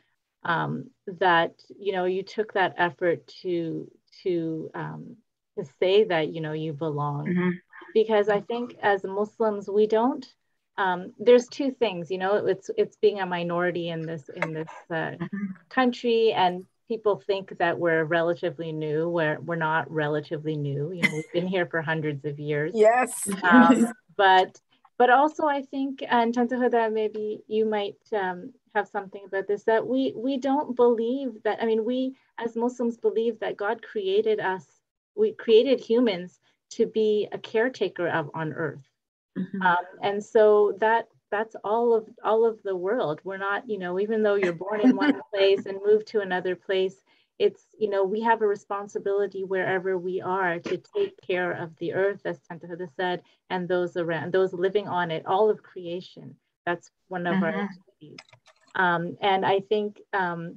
that, you know, you took that effort to say that, you know, you belong. Because I think as Muslims, we don't, there's two things, you know, it's being a minority in this country, and people think that we're relatively new, where we're not relatively new. You know, we've been here for hundreds of years. Yes. But also I think, and Tante Hoda, maybe you might have something about this, that we don't believe that, I mean, we as Muslims believe that God created us, we created humans to be a caretaker of on earth. And so that's all of the world. We're not, you know, even though you're born in one place and move to another place, it's, you know, we have a responsibility wherever we are to take care of the earth, as Tante Huda said, and those around, those living on it, all of creation. That's one of our duties. And I think for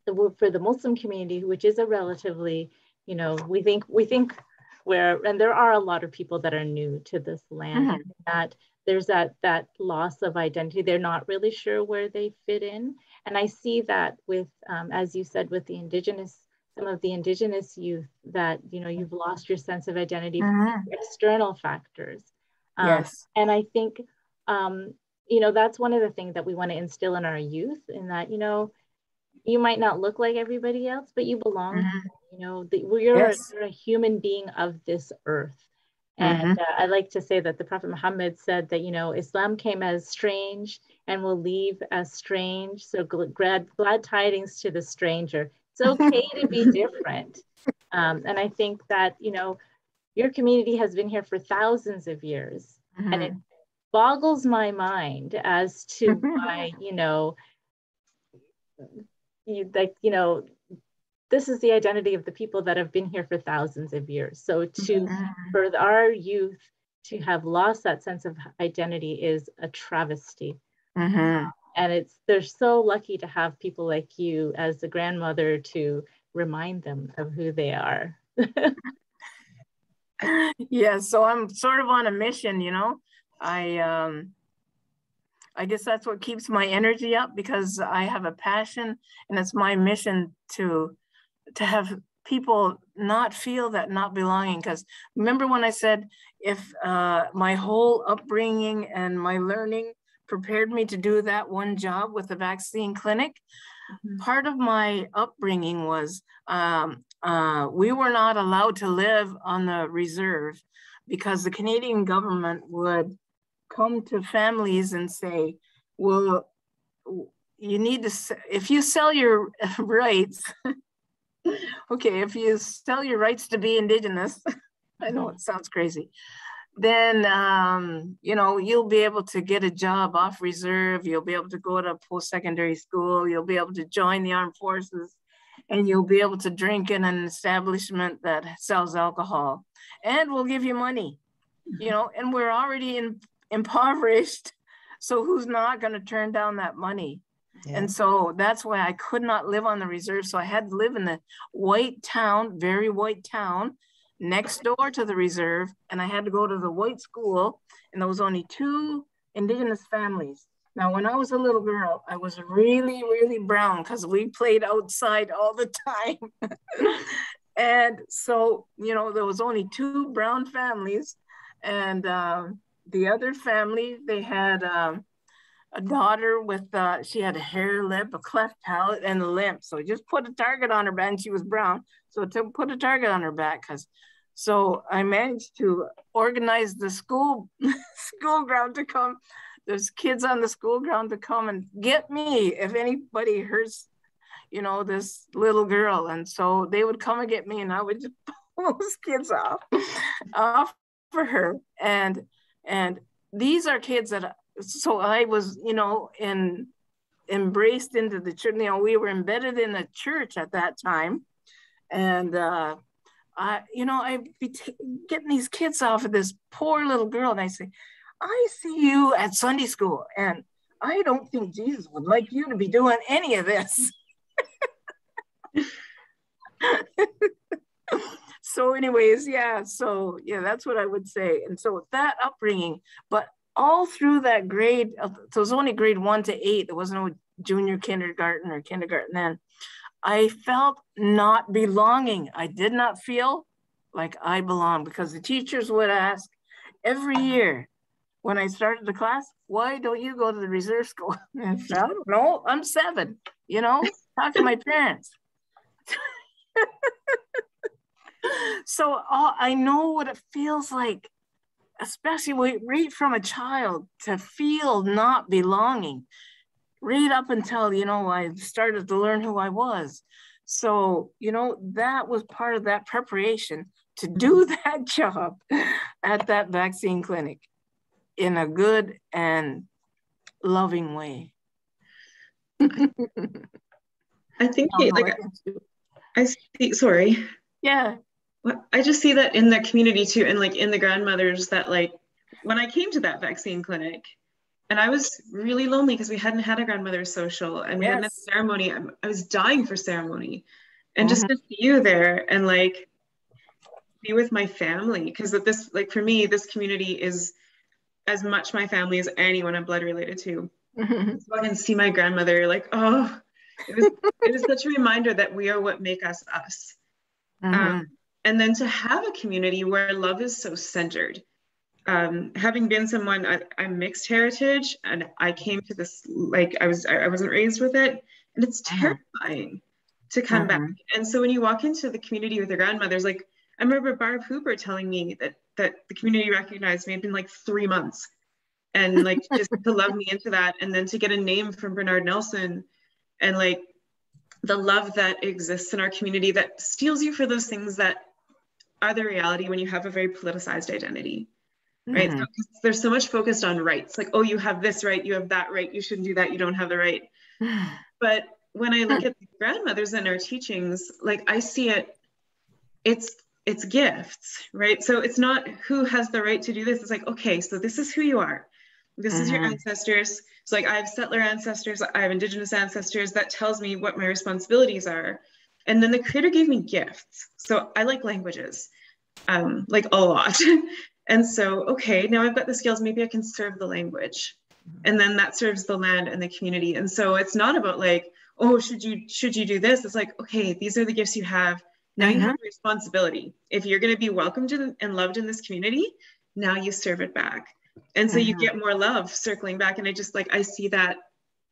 the Muslim community, which is a relatively, you know, we think where, and there are a lot of people that are new to this land, that there's that loss of identity. They're not really sure where they fit in. And I see that with, as you said, with some of the Indigenous youth, that, you know, you've lost your sense of identity for external factors. Yes. And I think, you know, that's one of the things that we want to instill in our youth, in that, you know, you might not look like everybody else, but you belong. You know, you're a human being of this earth. And I like to say that the Prophet Muhammad said that, you know, Islam came as strange and will leave as strange. So glad tidings to the stranger. It's okay to be different. And I think that, you know, your community has been here for thousands of years. And it boggles my mind as to why, you know, this is the identity of the people that have been here for thousands of years. So for our youth to have lost that sense of identity is a travesty. And they're so lucky to have people like you as the grandmother to remind them of who they are. Yeah, so I'm sort of on a mission, you know. I guess that's what keeps my energy up, because I have a passion, and it's my mission to have people not feel that not belonging. Because remember when I said, if my whole upbringing and my learning prepared me to do that one job with the vaccine clinic, part of my upbringing was we were not allowed to live on the reserve, because the Canadian government would come to families and say, well, you need to, if you sell your rights, okay, if you sell your rights to be Indigenous, I know it sounds crazy, then, you know, you'll be able to get a job off reserve, you'll be able to go to post-secondary school, you'll be able to join the armed forces, and you'll be able to drink in an establishment that sells alcohol, and we'll give you money, you know, and we're already impoverished. So who's not going to turn down that money? Yeah. And so that's why I could not live on the reserve. So I had to live in the white town, very white town, next door to the reserve. And I had to go to the white school, and there was only 2 Indigenous families. Now, when I was a little girl, I was really, really brown, because we played outside all the time. And so, you know, there was only 2 brown families, and the other family, they had a daughter with, she had a hair lip, a cleft palate, and a limp. So just put a target on her back, and she was brown. So to put a target on her back, so I managed to organize the school ground to come. There's kids on the school ground to come and get me if anybody hurts, you know, this little girl. And so they would come and get me, and I would just pull those kids off for her. And these are kids that, so I was, you know, embraced into the church. You know, we were embedded in a church at that time. And I'd be getting these kids off of this poor little girl, and I say, I see you at Sunday school, and I don't think Jesus would like you to be doing any of this. So anyways, so that's what I would say. And so that upbringing, but all through that grade, so it was only grade 1 to 8, there wasn't no junior kindergarten or kindergarten then, I felt not belonging. I did not feel like I belonged, because the teachers would ask every year when I started the class, why don't you go to the reserve school? And I said, I don't know, I'm 7, you know, talk to my parents. So I know what it feels like, especially right from a child, to feel not belonging, right up until, you know, I started to learn who I was. So, you know, that was part of that preparation to do that job at that vaccine clinic in a good and loving way. I think I see, sorry. Yeah. I just see that in the community too, and like in the grandmothers, that like when I came to that vaccine clinic, and I was really lonely because we hadn't had a grandmother social, and we hadn't had a ceremony. I was dying for ceremony, and just to see you there and like be with my family, because this, like for me, this community is as much my family as anyone I'm blood related to. So I can see my grandmother, like, oh, it was such a reminder that we are what make us us. And then to have a community where love is so centered. Having been someone, I'm mixed heritage, and I came to this, like I wasn't raised with it, and it's terrifying to come back. And so when you walk into the community with your grandmothers, like I remember Barb Hooper telling me that the community recognized me. It'd been like 3 months, and like just to love me into that, and then to get a name from Bernard Nelson, and like the love that exists in our community that steals you for those things that are the reality when you have a very politicized identity. Right? So there's so much focused on rights, like, oh, you have this right, you have that right, you shouldn't do that, you don't have the right. But when I look at the grandmothers and our teachings, like I see it's gifts, right? So it's not who has the right to do this. It's like, okay, so this is who you are. This is your ancestors. So like I have settler ancestors, I have Indigenous ancestors. That tells me what my responsibilities are. And then the Creator gave me gifts. So I like languages, like a lot. And so, okay, now I've got the skills, maybe I can serve the language. And then that serves the land and the community. And so it's not about like, oh, should you do this? It's like, okay, these are the gifts you have. Now you have a responsibility. If you're going to be welcomed and loved in this community, now you serve it back. And so you get more love circling back. And I see that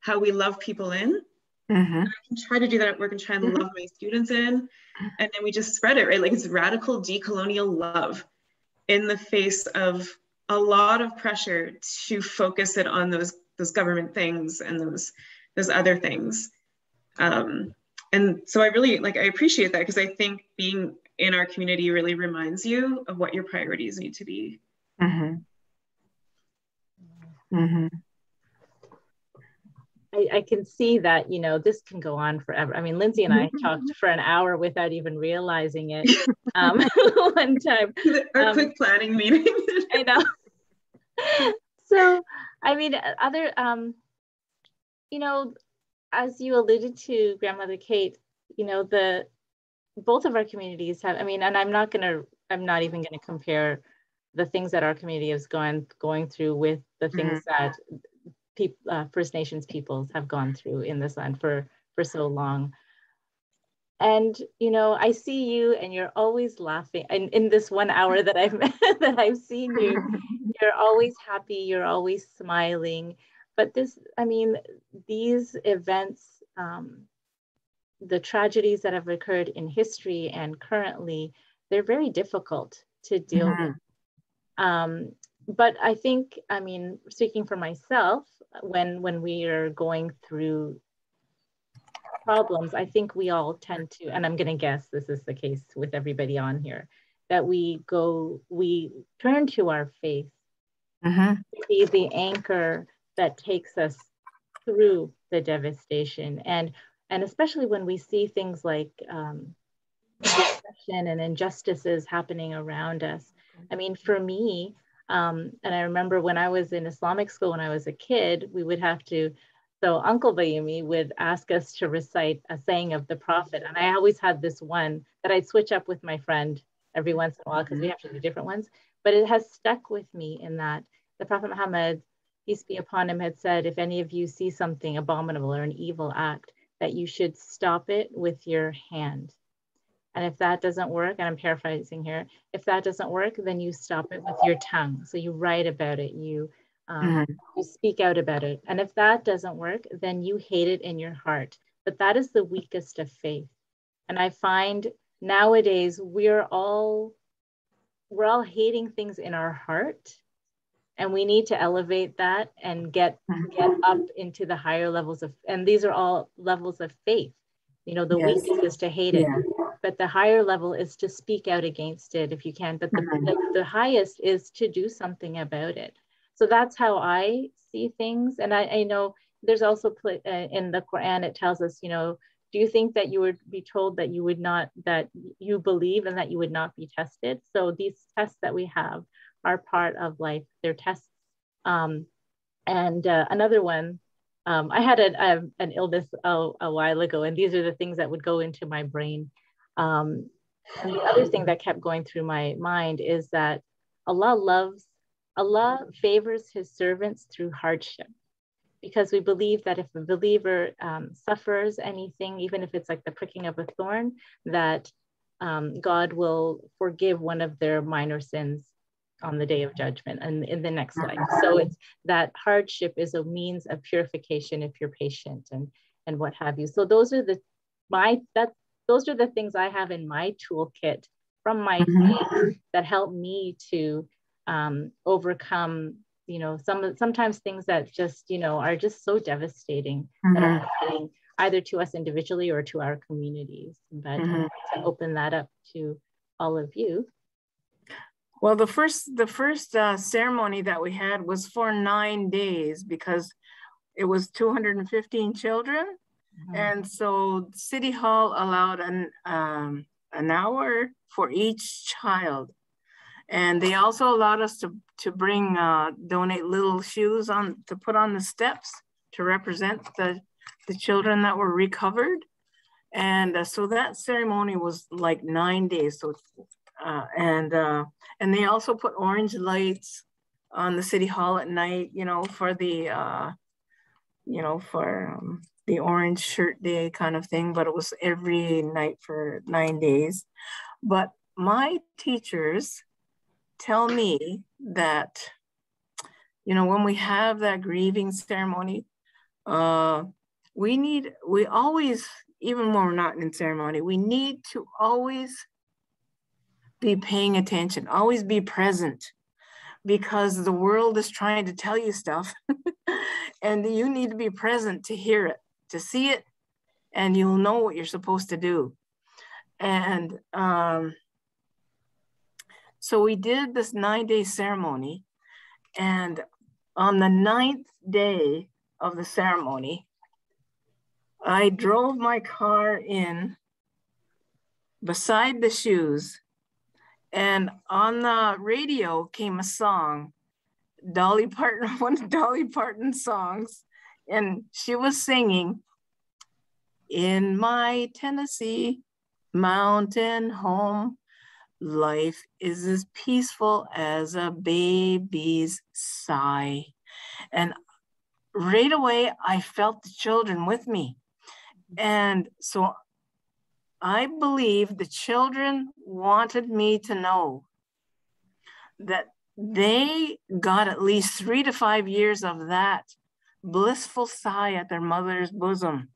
how we love people in. I can try to do that at work and try and love my students in. And then we just spread it, right? Like it's radical decolonial love in the face of a lot of pressure to focus it on those government things and those other things. And so I really I appreciate that, because I think being in our community really reminds you of what your priorities need to be. I can see that, you know, this can go on forever. I mean, Lindsay and I talked for an hour without even realizing it one time. Our quick planning meeting. I know. So, I mean, you know, as you alluded to, Grandmother Kate, you know, both of our communities have, I mean, and I'm not even gonna compare the things that our community is going through with the things that First Nations peoples have gone through in this land for so long. And, you know, I see you and you're always laughing. And in this 1 hour that I've seen you, you're always happy, you're always smiling. But these events, the tragedies that have occurred in history and currently, they're very difficult to deal with. But I think, I mean, speaking for myself, when we are going through problems, I think we all tend to, and I'm going to guess this is the case with everybody on here, that we turn to our faith to be the anchor that takes us through the devastation. And especially when we see things like oppression and injustices happening around us. I mean, for me, and I remember when I was in Islamic school, when I was a kid, we would have to, so Uncle Bayoumi would ask us to recite a saying of the Prophet. And I always had this one that I'd switch up with my friend every once in a while, because we have to do different ones. But it has stuck with me in that the Prophet Muhammad, peace be upon him, had said, if any of you see something abominable or an evil act, that you should stop it with your hand. And if that doesn't work, and I'm paraphrasing here, if that doesn't work, then you stop it with your tongue. So you write about it, you speak out about it. And if that doesn't work, then you hate it in your heart. But that is the weakest of faith. And I find nowadays we're all hating things in our heart, and we need to elevate that and get up into the higher levels of, and these are all levels of faith. You know, the weakest is to hate it, but the higher level is to speak out against it if you can. But the highest is to do something about it. So that's how I see things. And I know there's also in the Quran, it tells us, you know, do you think that you would be told that you would not, that you believe and that you would not be tested? So these tests that we have are part of life. They're tests. And another one, I had an illness a while ago, and these are the things that would go into my brain. And the other thing that kept going through my mind is that Allah favors his servants through hardship, because we believe that if a believer suffers anything, even if it's like the pricking of a thorn, that God will forgive one of their minor sins on the day of judgment and in the next life. So it's that hardship is a means of purification if you're patient and what have you. So those are the things I have in my toolkit from my faith that help me to overcome, you know, sometimes things that just, you know, are just so devastating that are happening either to us individually or to our communities. But to open that up to all of you. Well, the first ceremony that we had was for 9 days because it was 215 children. And so City Hall allowed an hour for each child. And they also allowed us to bring, donate little shoes to put on the steps to represent the children that were recovered. And so that ceremony was like 9 days. So, and they also put orange lights on the City Hall at night, you know, for the, the orange shirt day kind of thing, but it was every night for 9 days. But my teachers tell me that, you know, when we have that grieving ceremony, we always, even when we're not in ceremony, we need to always be paying attention, always be present, because the world is trying to tell you stuff and you need to be present to hear it, to see it, and you'll know what you're supposed to do. And so we did this 9-day ceremony, and on the 9th day of the ceremony, I drove my car in beside the shoes, and on the radio came a song, Dolly Parton, one of Dolly Parton's songs, and she was singing, "In my Tennessee mountain home, life is as peaceful as a baby's sigh." And right away, I felt the children with me. And so I believe the children wanted me to know that they got at least 3 to 5 years of that blissful sigh at their mother's bosom.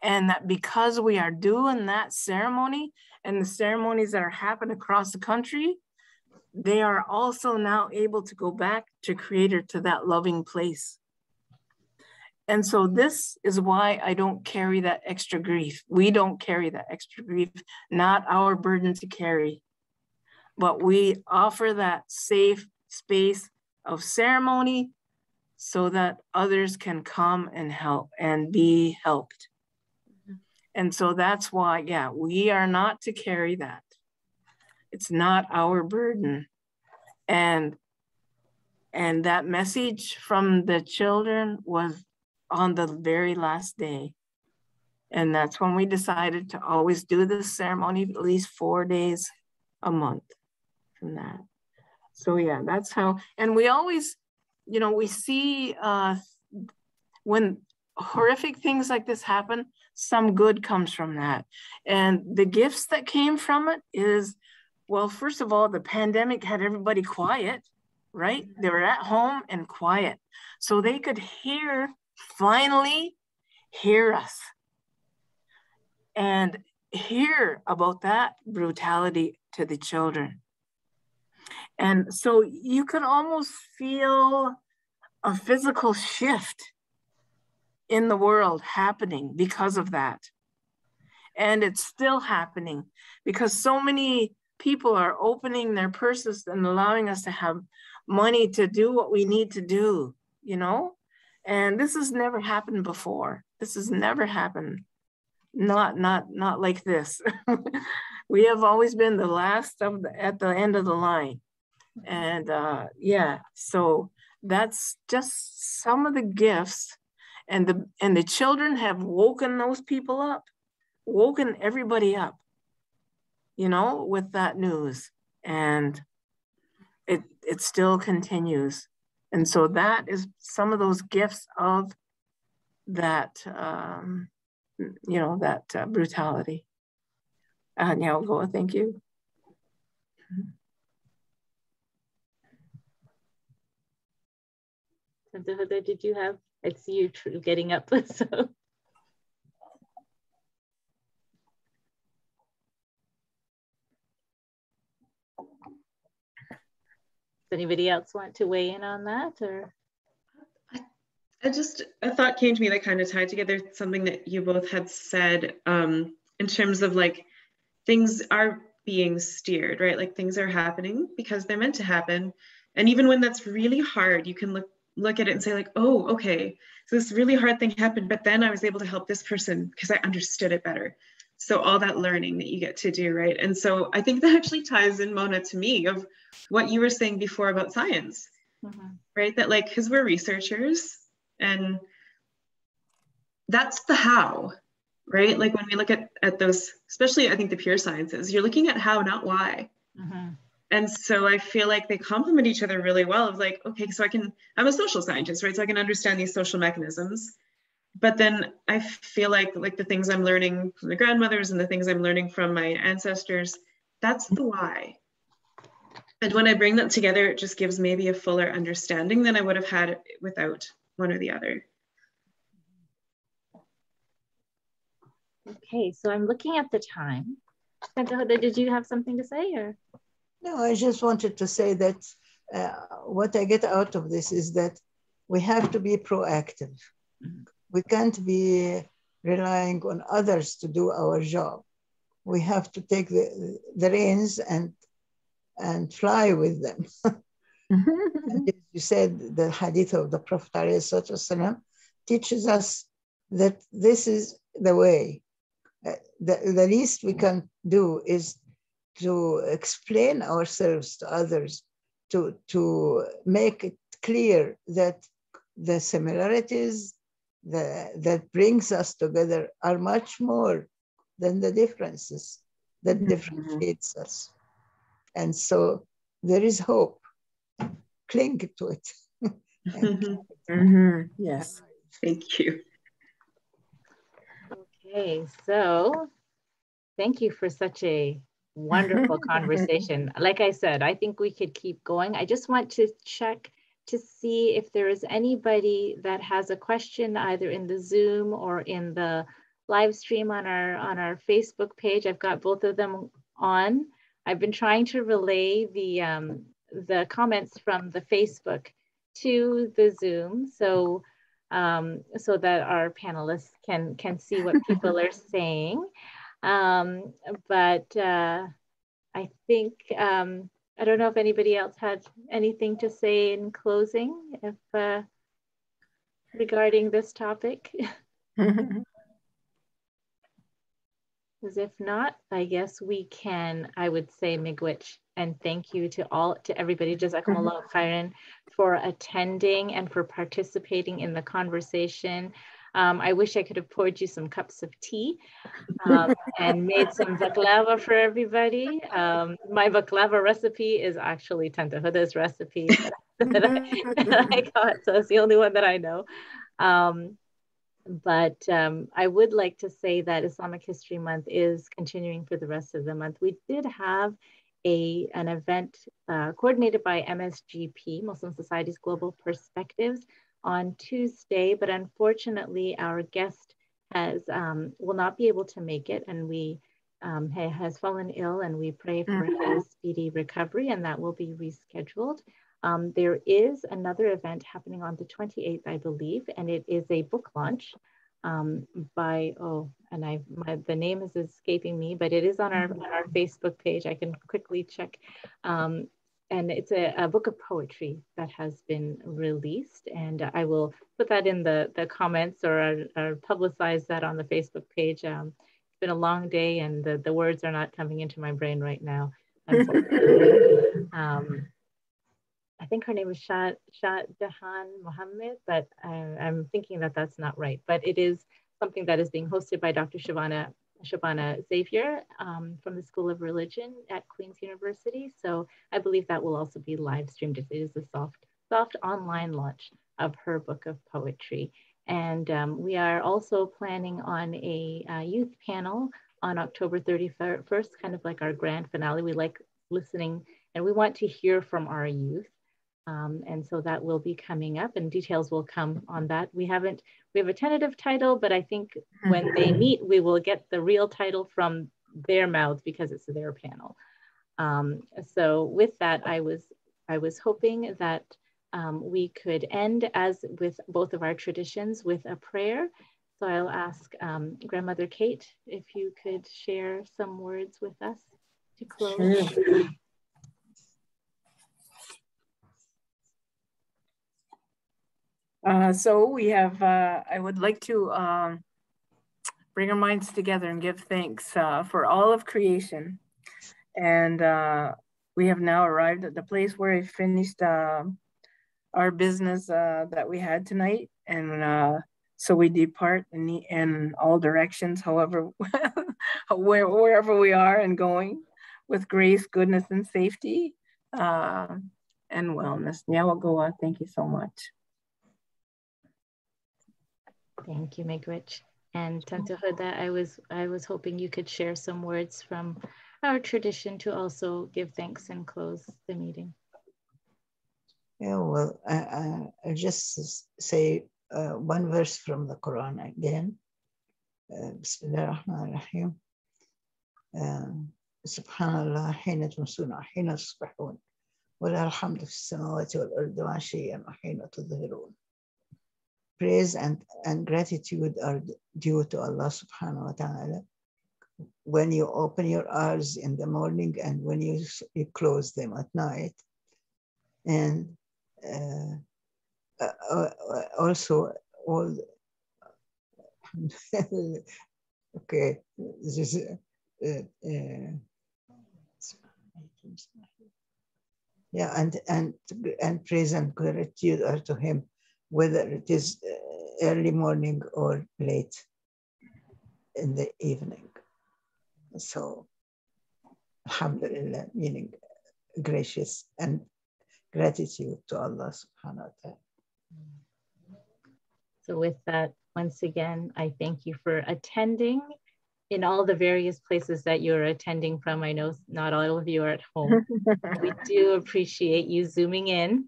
And that because we are doing that ceremony and the ceremonies that are happening across the country, they are also now able to go back to Creator, to that loving place. And so this is why I don't carry that extra grief. We don't carry that extra grief, not our burden to carry. But we offer that safe space of ceremony so that others can come and help and be helped. And so that's why, yeah, we are not to carry that. It's not our burden. And that message from the children was on the very last day. And that's when we decided to always do this ceremony at least 4 days a month from that. So yeah, that's how, and we always, you know, we see when horrific things like this happen, some good comes from that. And the gifts that came from it is, well, first of all, the pandemic had everybody quiet, right? They were at home and quiet. So they could finally hear us. and hear about that brutality to the children. And so you could almost feel a physical shift in the world happening because of that. And it's still happening because so many people are opening their purses and allowing us to have money to do what we need to do, you know? And this has never happened before. This has never happened. Not like this. We have always been the last at the end of the line. And yeah, so that's just some of the gifts, and the children have woken those people up, woken everybody up, you know, with that news, and it still continues. And so that is some of those gifts of that, you know, that brutality. Yeah, I'll go. Thank you. Tante Hoda, did you have? I see you getting up. So. Does anybody else want to weigh in on that, or? A thought came to me that kind of tied together something that you both had said, in terms of like things are being steered, right? Like things are happening because they're meant to happen. And even when that's really hard, you can look at it and say like, oh, okay, so this really hard thing happened, but then I was able to help this person because I understood it better. So all that learning that you get to do, right? And so I think that actually ties in, Mona, to me of what you were saying before about science, right? That like, because we're researchers, and that's the how, right? Like when we look at those, especially I think the pure sciences, you're looking at how, not why. And so I feel like they complement each other really well of like, okay, so I'm a social scientist, right? So I can understand these social mechanisms, but then I feel like the things I'm learning from the grandmothers and the things I'm learning from my ancestors, that's the why. And when I bring that together, it just gives maybe a fuller understanding than I would have had without one or the other. Okay, so I'm looking at the time. Tante Hoda, did you have something to say, or? No, I just wanted to say that what I get out of this is that we have to be proactive. We can't be relying on others to do our job. We have to take the reins and fly with them. And as you said, the hadith of the Prophet ﷺ teaches us that this is the way. The least we can do is to explain ourselves to others, to make it clear that the similarities that brings us together are much more than the differences that differentiates us. And so there is hope. Cling to it. Yes. Thank you. Okay, so thank you for such a wonderful conversation. Like I said, I think we could keep going. I just want to check to see if there is anybody that has a question either in the Zoom or in the live stream on our Facebook page. I've got both of them on. I've been trying to relay the comments from the Facebook to the Zoom, so that our panelists can see what people are saying. But I think, I don't know if anybody else had anything to say in closing regarding this topic. Because if not, I guess we can, I would say miigwech, and thank you to everybody, Jazakumullah khairan, for attending and for participating in the conversation. I wish I could have poured you some cups of tea and made some baklava for everybody. My baklava recipe is actually Tante Hoda's recipe that I got, so it's the only one that I know. But I would like to say that Islamic History Month is continuing for the rest of the month. We did have an event coordinated by MSGP, Muslim Society's Global Perspectives, on Tuesday, but unfortunately our guest will not be able to make it, and has fallen ill, and we pray for his speedy recovery, and that will be rescheduled. There is another event happening on the 28th, I believe, and it is a book launch by, the name is escaping me, but it is on our Facebook page. I can quickly check. And it's a book of poetry that has been released, and I will put that in the comments or publicize that on the Facebook page. It's been a long day, and the words are not coming into my brain right now, unfortunately. I think her name is Shah Jahan Mohammed, but I'm thinking that that's not right. But it is something that is being hosted by Dr. Shabana Xavier from the School of Religion at Queen's University. So I believe that will also be live streamed. It is a soft online launch of her book of poetry. And we are also planning on a youth panel on October 31st, kind of like our grand finale. We like listening, and we want to hear from our youth. And so that will be coming up, and details will come on that. We have a tentative title, but I think when they meet, we will get the real title from their mouths because it's their panel. So with that, I was hoping that we could end, as with both of our traditions, with a prayer. So I'll ask Grandmother Kate if you could share some words with us to close. Sure. So we have, I would like to bring our minds together and give thanks for all of creation. And we have now arrived at the place where we finished our business that we had tonight. And so we depart in all directions, however, wherever we are and going, with grace, goodness, and safety and wellness. Nyawagoa, thank you so much. Thank you, Miigwech. And Tante Hoda, I was hoping you could share some words from our tradition to also give thanks and close the meeting. Yeah, well, I'll just say one verse from the Quran again. Bismillah ar-Rahman ar-Rahim. Subhanallah, حين تمسون حين تصبحون وله الحمد في السماوات والأرض وعشيا وحين تظهرون. Praise and gratitude are due to Allah subhanahu wa ta'ala when you open your eyes in the morning and when you close them at night. And also all, okay, this is, yeah, and praise and gratitude are to him, whether it is early morning or late in the evening. So, alhamdulillah, meaning gracious and gratitude to Allah subhanahu wa ta'ala. So with that, once again, I thank you for attending in all the various places that you're attending from. I know not all of you are at home. We do appreciate you zooming in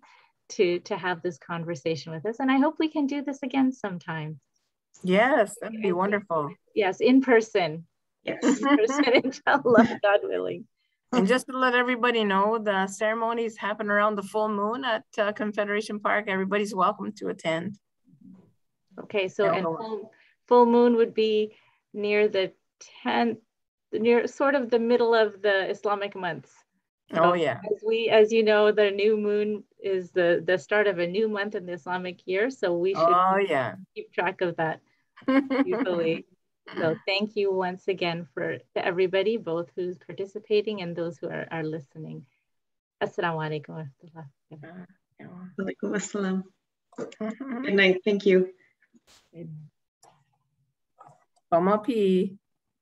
to have this conversation with us. And I hope we can do this again sometime. Yes, that'd be wonderful. Yes, in person. Yes. In person, inshallah, God willing. And just to let everybody know, the ceremonies happen around the full moon at Confederation Park. Everybody's welcome to attend. Okay, so and full moon would be near the 10th, near sort of the middle of the Islamic months. So oh yeah. As you know, the new moon is the start of a new month in the Islamic year. So we should keep track of that usually. So thank you once again to everybody, both who's participating and those who are listening. Assalamu alaikum wa rahmatullah. Alaikum assalam. Good night. Thank you. Pamapi.